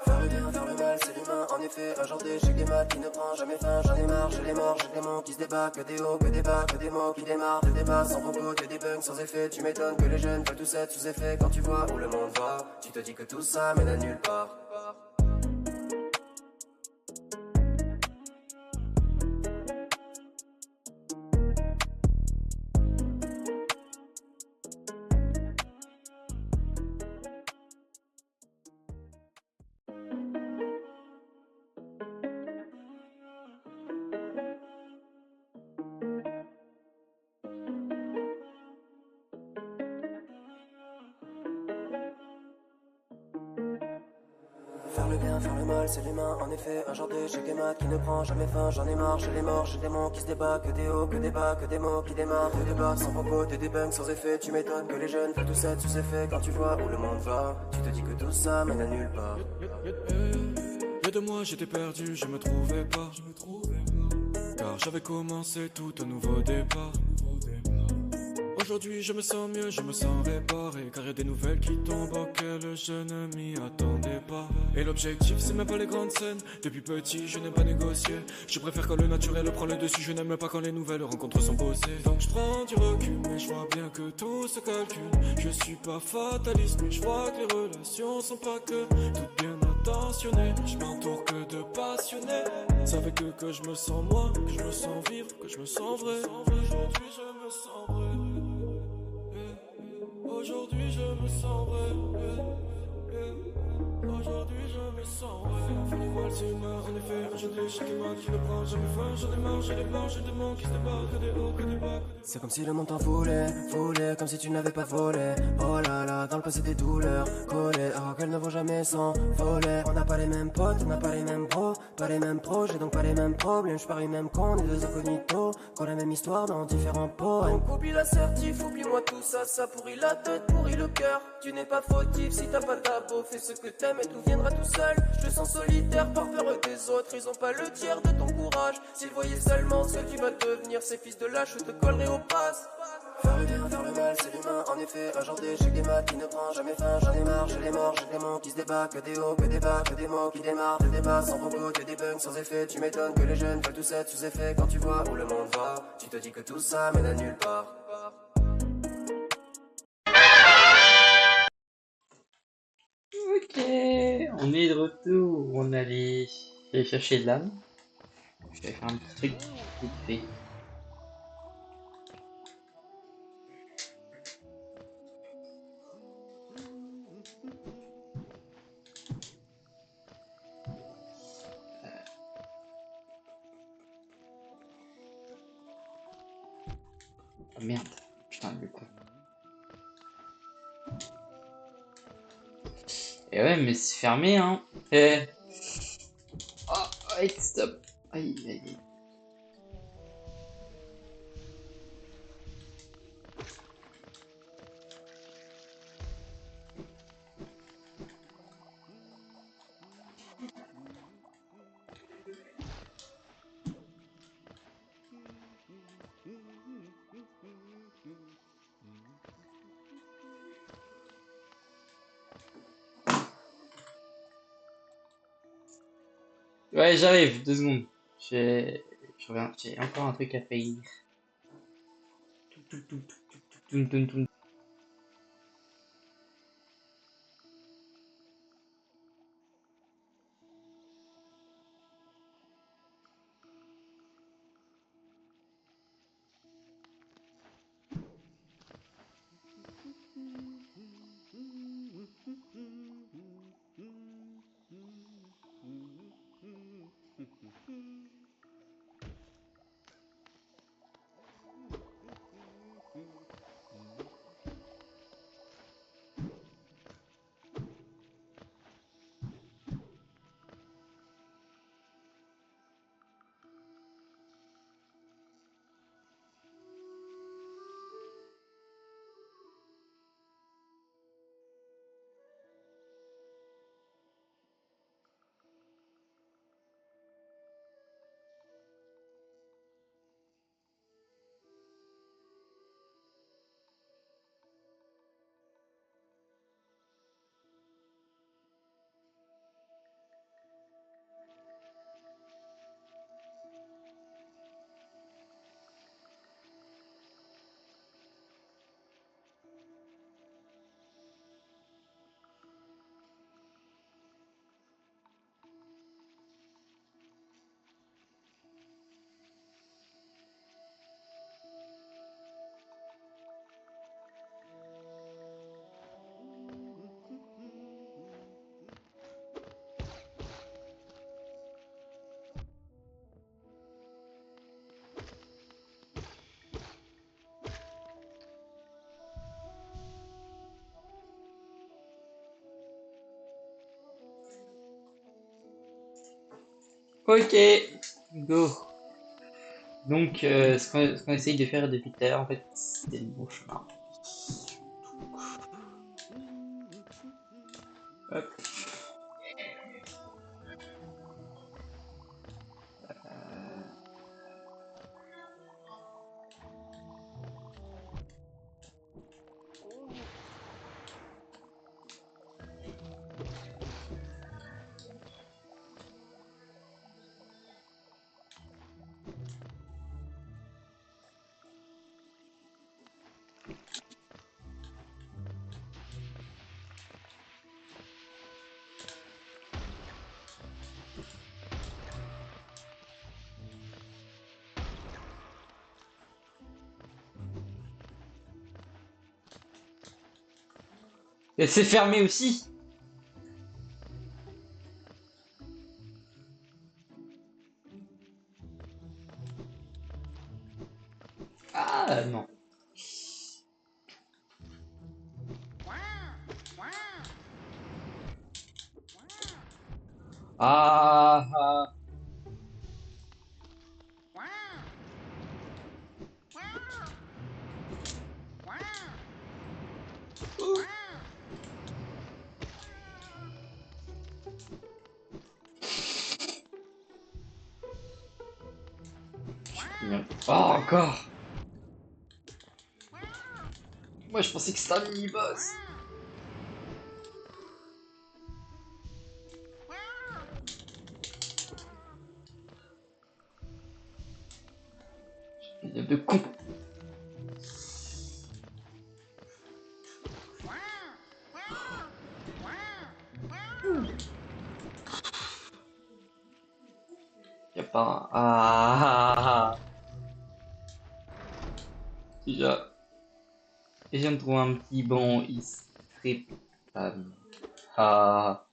Faire le bien, faire le mal, c'est l'humain, en effet. Un genre d'échec des maths qui ne prend jamais fin. J'en ai marre, j'ai les morts, j'ai des mots qui se débattent. Que des hauts, que des bas, que des mots qui démarrent. Des débats sans propos, que des bugs sans effet. Tu m'étonnes que les jeunes veulent tous être sous effet. Quand tu vois où le monde va, tu te dis que tout ça mène à nulle part. Faire le bien, faire le mal, c'est l'humain, en effet. Un genre d'échec des maths qui ne prend jamais fin. J'en ai marre, j'ai les morts, j'ai des mots qui se débattent. Que des hauts, que des bas, que des mots qui démarrent. Des débats sans propos, des bugs sans effet. Tu m'étonnes que les jeunes veulent tous être sous effet. Quand tu vois où le monde va, tu te dis que tout ça mène à nulle part. Y'a 2 mois j'étais perdu, je me trouvais pas. Car j'avais commencé tout un nouveau départ. Aujourd'hui je me sens mieux, je me sens réparé. Car y'a des nouvelles qui tombent auxquelles je ne m'y attendais pas. Et l'objectif c'est même pas les grandes scènes. Depuis petit je n'aime pas négocier. Je préfère quand le naturel prend le dessus. Je n'aime pas quand les nouvelles rencontres sont bossées. Donc je prends du recul mais je vois bien que tout se calcule. Je suis pas fataliste mais je vois que les relations sont pas que toutes bien intentionnées. Je m'entoure que de passionnés. Savez que je me sens moi, que je me sens vivre, que je me sens vrai. Aujourd'hui je me sens vrai. Aujourd'hui je me sens vrai. Aujourd'hui je me sens vrai. Fais-moi le cinéma, en effet, je dis chaque mois qui ne prend jamais fin. J'en ai marre, j'ai des blancs, j'ai des mots qui se débarquent, que des hauts, que des bas. C'est comme si le monde t'en voulait, comme si tu n'avais pas volé. Oh là là, dans le passé des douleurs collées, alors qu'elles ne vont jamais s'envoler. On n'a pas les mêmes potes, on n'a pas les mêmes bros, pas les mêmes projets, donc pas les mêmes problèmes. Je parie même qu'on est deux incognitos, qu'on a la même histoire dans différents poèmes. Donc oublie l'assertif, oublie-moi tout ça, ça pourrit la tête, pourrit le cœur. Tu n'es pas fautif si t'as pas ta peau, fais ce que t'aimes et tout viendra tout seul. Je te sens solitaire par peur des autres, ils ont pas le tiers de ton courage. S'ils voyaient seulement ce que tu vas devenir, ces fils de lâche, je te collerai au passe. Faire le bien, faire le mal, c'est l'humain, en effet. Un genre d'échec des maths qui ne prend jamais fin. J'en ai marre, j'ai les morts, j'ai des mots qui se débattent. Que des hauts, que des bas, que des mots qui démarrent. Des débats sans propos, que des bugs sans effet. Tu m'étonnes que les jeunes veulent tous être sous effet. Quand tu vois où le monde va, tu te dis que tout ça mène à nulle part. Ok, on est de retour. On allait chercher de l'âme. Je vais faire un petit truc vite fait. Oh merde, putain, le coup. Et ouais, mais c'est fermé, hein. Oh, wait, stop. Aïe, aïe, aïe. Ouais, j'arrive, 2 secondes. Je reviens, j'ai encore un truc à faire. Toum, toum, toum, toum, toum. Ok, go. Donc, ce qu'on essaye de faire depuis tout à l'heure, en fait, c'était le bon chemin. Hop. Et c'est fermé aussi. Ah non. Ah, ah. Oh, encore. Moi, je pensais que c'était un mini-boss. Il y a de con. Il y a pas un... Ah, ah, ah. Déjà, je viens de trouver un petit bon, il serait... Ah, ah.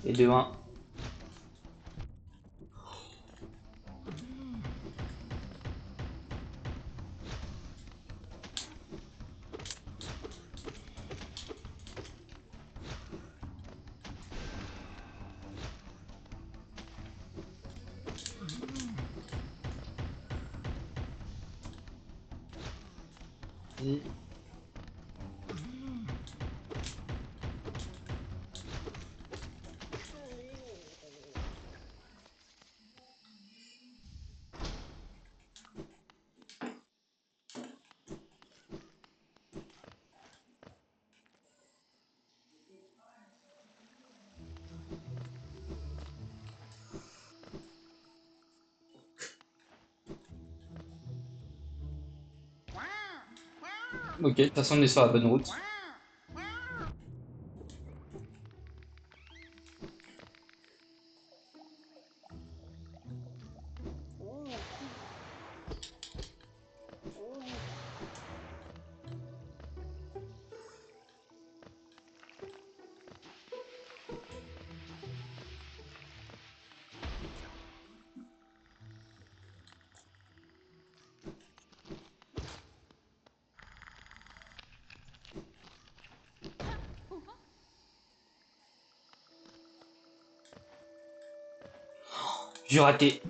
Et de 1. Ok, de toute façon, on est sur la bonne route. J'ai raté.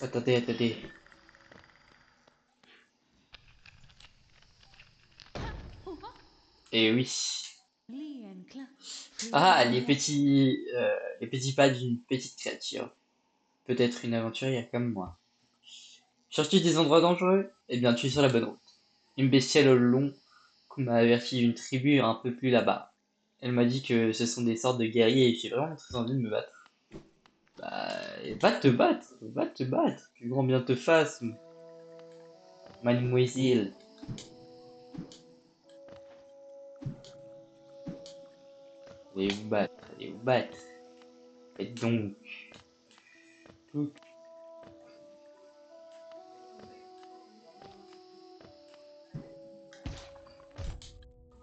Attendez, attendez. Et oui. Ah, les petits pas d'une petite créature. Peut-être une aventurière comme moi. Cherches-tu des endroits dangereux? Eh bien, tu es sur la bonne route. Une bestiole au long cou m'a averti d'une tribu un peu plus là-bas. Elle m'a dit que ce sont des sortes de guerriers et j'ai vraiment très envie de me battre. Bah, va te battre. Que grand bien te fasse, mademoiselle. Allez vous battre, allez vous battre. Faites donc. Tout.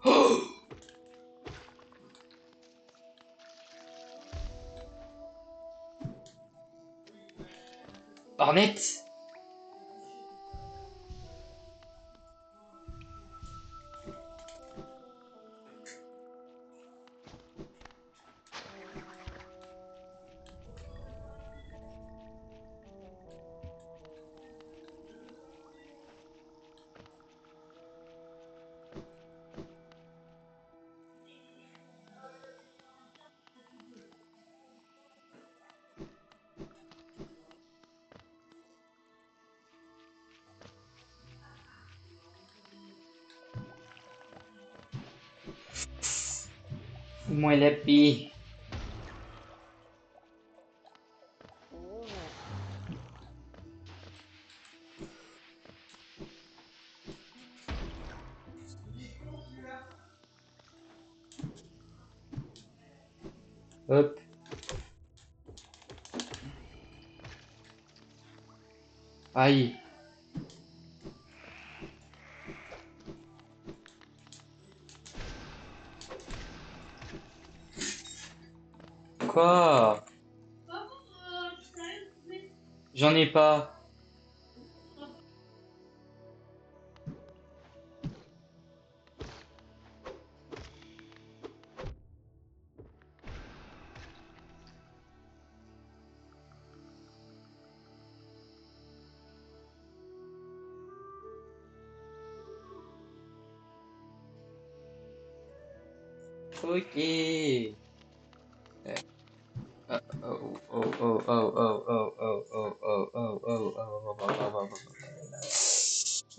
Oh, Ornette! Fous-moi la paix. Hop. Aïe. Quoi? J'en ai pas. Ok. Oh, oh, oh, oh, oh, oh, oh, oh, oh, oh, oh, oh, oh,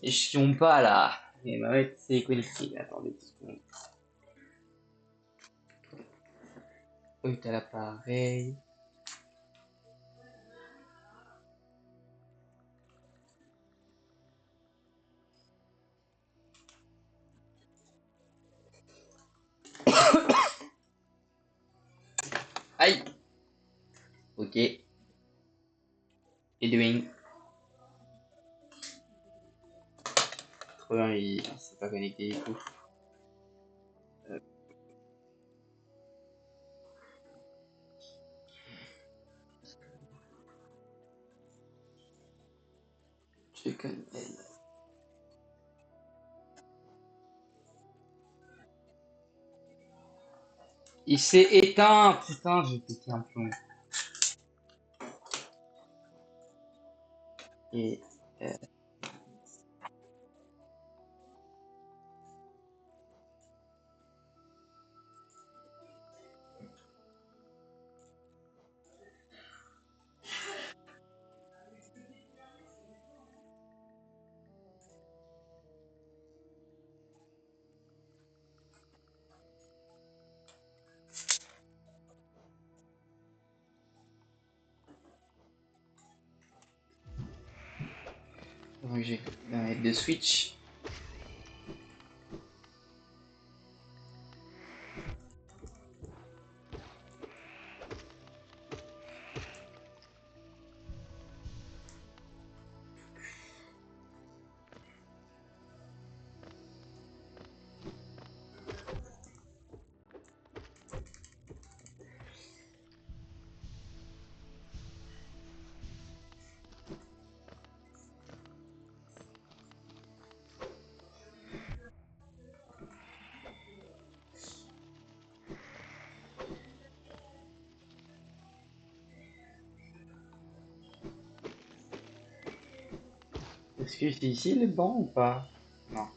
et je suis pas là. Et ma mec c'est connecté. Attendez 2 secondes. Oh, t'as l'appareil. Aïe. Ok. Et doing. Trop bien, il s'est pas connecté du coup. Je connais. Il s'est éteint. Putain, j'ai pété un plomb. Et Donc j'ai la manette de Switch. Est-ce que c'est ici le banc ou pas? Non.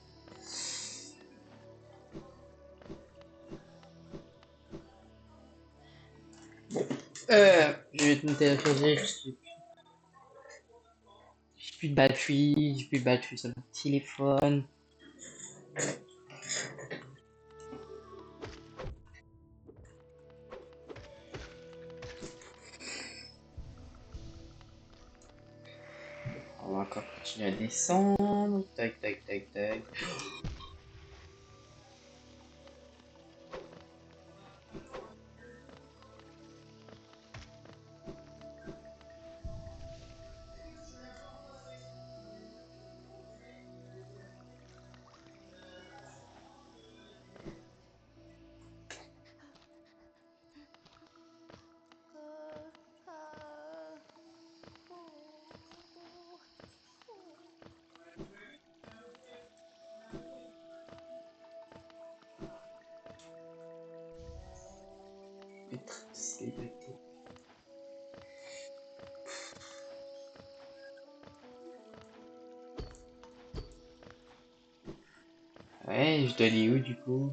Je vais te télécharger. J'ai plus de batterie sur mon téléphone. On va encore continuer à descendre. Tac, tac, tac, tac. Célébrité. Ouais, je dois aller où du coup?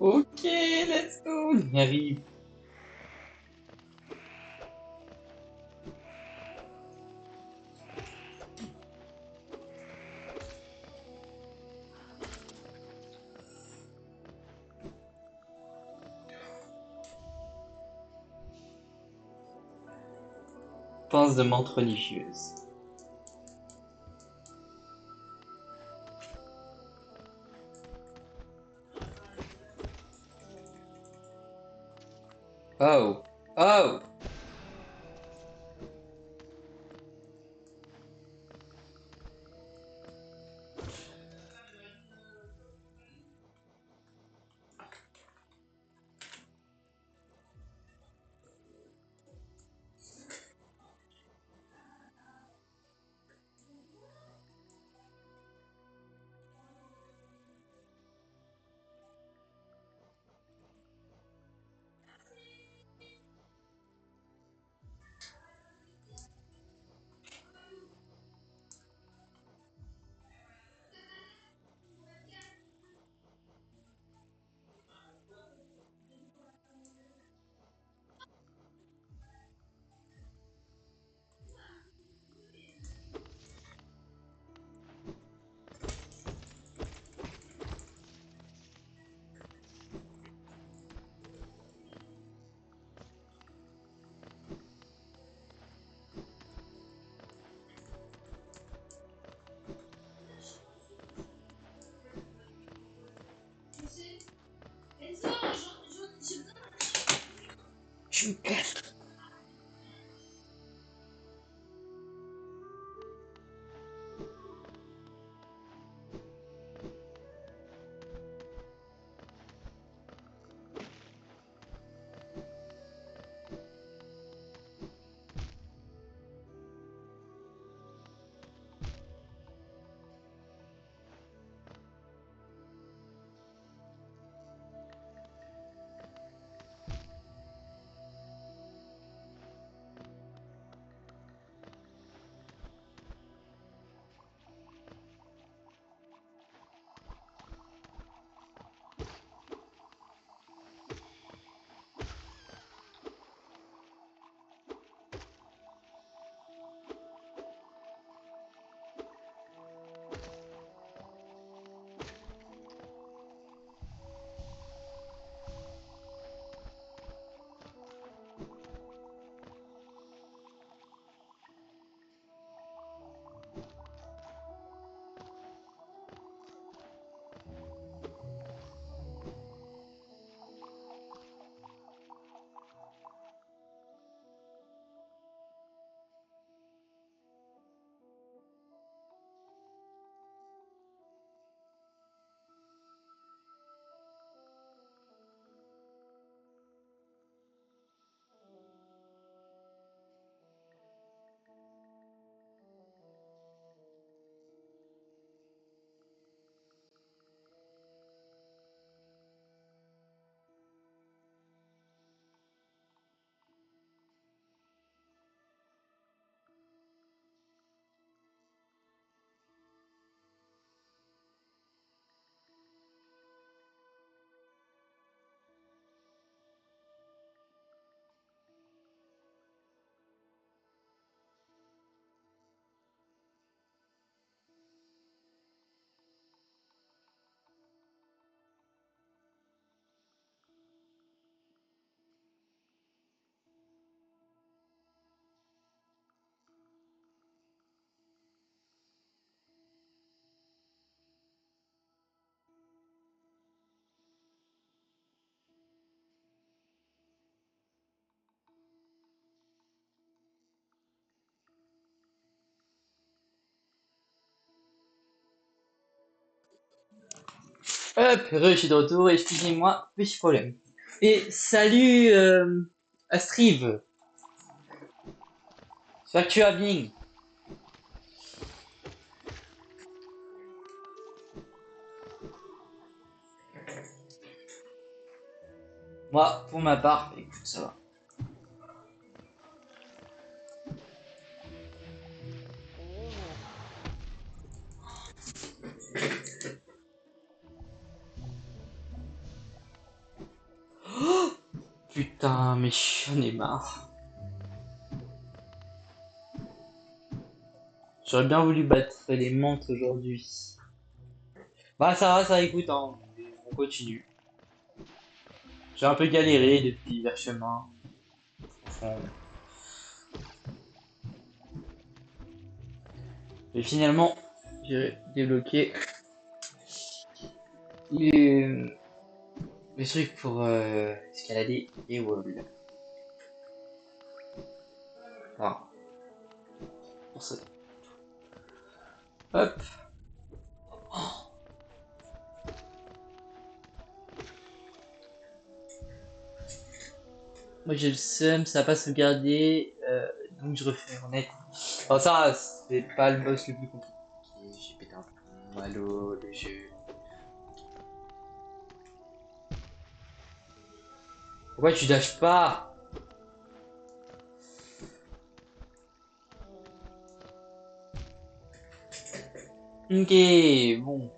Ok, let's go. On y arrive. Pince de menthe religieuse. Oh! Oh! Je me casse. Hop, je suis de retour, excusez-moi, petit problème. Et salut Astrive, j'espère que tu vas bien. Moi, pour ma part, écoute, ça va. Oh putain, mais j'en ai marre. J'aurais bien voulu battre les menthes aujourd'hui. Bah ça va, écoute, hein, on continue. J'ai un peu galéré depuis vers chemin. Franchement. Et finalement, j'ai débloqué le truc pour escalader les walls. Voilà. Pour ça. Hop. Moi j'ai le seum, ça va pas sauvegarder, donc je refais honnête. Bon ça, c'est pas le boss le plus compliqué. J'ai pété un peu malo le jeu. Pourquoi tu dashes pas? Ok, bon.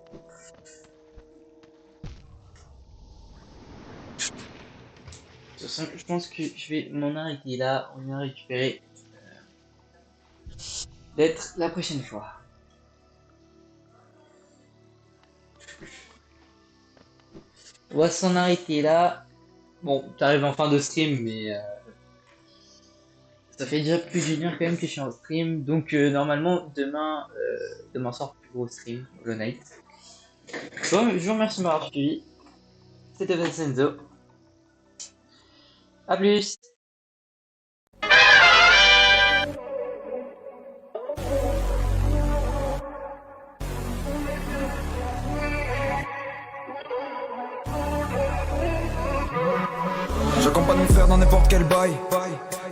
De toute façon, je pense que je vais m'en arrêter là. On vient récupérer d'être la prochaine fois. On va s'en arrêter là. Bon, t'arrives en fin de stream, mais ça fait déjà plus d'une heure quand même que je suis en stream. Donc normalement, demain soir, plus gros stream, le night. Bon, je vous remercie de m'avoir suivi. C'était Vincenzo. A plus. Je compte pas de me faire dans n'importe quel bail.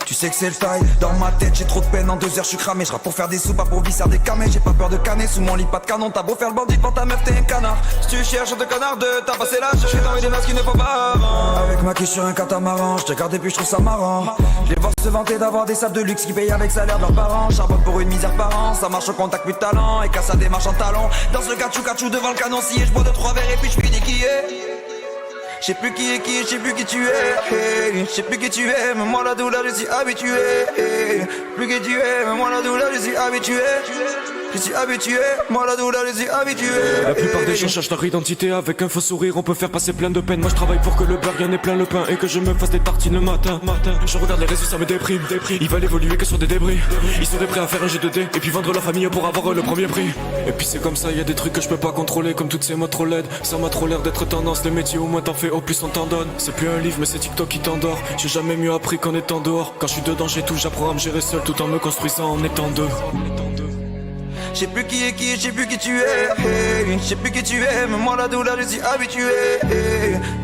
Tu sais que c'est le taille. Dans ma tête j'ai trop de peine, en 2 heures je suis cramé. Je rappe pour faire des sous, pas pour visser des camés. J'ai pas peur de canner, sous mon lit pas de canon. T'as beau faire le bandit pour ta meuf, t'es un canard. Si tu cherches de canard de t'as passé l'âge. J'ai dans des masques qu'il ne faut pas avant. Avec ma queue sur un catamaran, je te regarde et puis je trouve ça marrant. Je les vois se vanter d'avoir des sables de luxe qui payent avec salaire de leurs parents. Charbonne pour une misère par an, ça marche au contact plus de talent. Et qu'à ça démarche en talon. Danse le cachou devant le canon, si je bois 2-3 verres et puis je finis qui est. Je sais plus qui est qui, je sais plus qui tu es. Je sais plus qui tu es, mais moi la douleur je suis habitué. Plus qui tu es, mais moi la douleur je suis habitué. Je suis habitué, moi la douleur je suis habitué. La plupart des gens cherchent leur identité. Avec un faux sourire on peut faire passer plein de peine. Moi je travaille pour que le beurre gagne plein le pain. Et que je me fasse des tartines le matin. Je regarde les réseaux, ça me déprime. Ils veulent évoluer que sur des débris. Ils seraient prêts à faire un jeu de dés et puis vendre leur famille pour avoir le premier prix. Et puis c'est comme ça, y a des trucs que je peux pas contrôler. Comme toutes ces mots trop laides. Ça m'a trop l'air d'être tendance. Le métier au moins t'en fais, au plus on t'en donne. C'est plus un livre mais c'est TikTok qui t'endort. J'ai jamais mieux appris qu'en étant dehors. Quand je suis dedans j'ai tout, j'apprends à me gérer seul. Tout en me construisant en étant deux. Je sais plus qui est qui, je sais plus qui tu es. Je sais plus qui tu es, mais moi la douleur je suis habitué.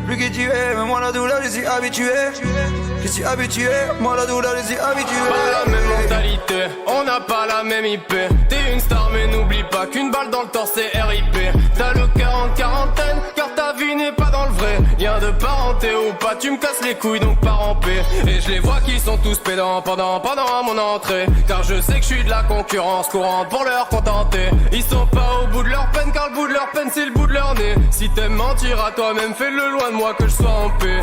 Plus qui tu es, mais moi la douleur je suis habitué. Je suis habitué, moi la douleur je suis habitué. Pas la même mentalité, on n'a pas la même IP. T'es une star mais n'oublie pas qu'une balle dans le torse c'est RIP. T'as le cœur en quarantaine, car ta vie n'est pas dans le vrai. Lien de parenté ou pas, tu me casses les couilles donc pars en paix. Et je les vois qui sont tous pédants pendant mon entrée. Car je sais que je suis de la concurrence courante pour leur contenter. Ils sont pas au bout de leur peine, car le bout de leur peine c'est le bout de leur nez. Si t'aimes mentir à toi-même, fais-le loin de moi que je sois en paix.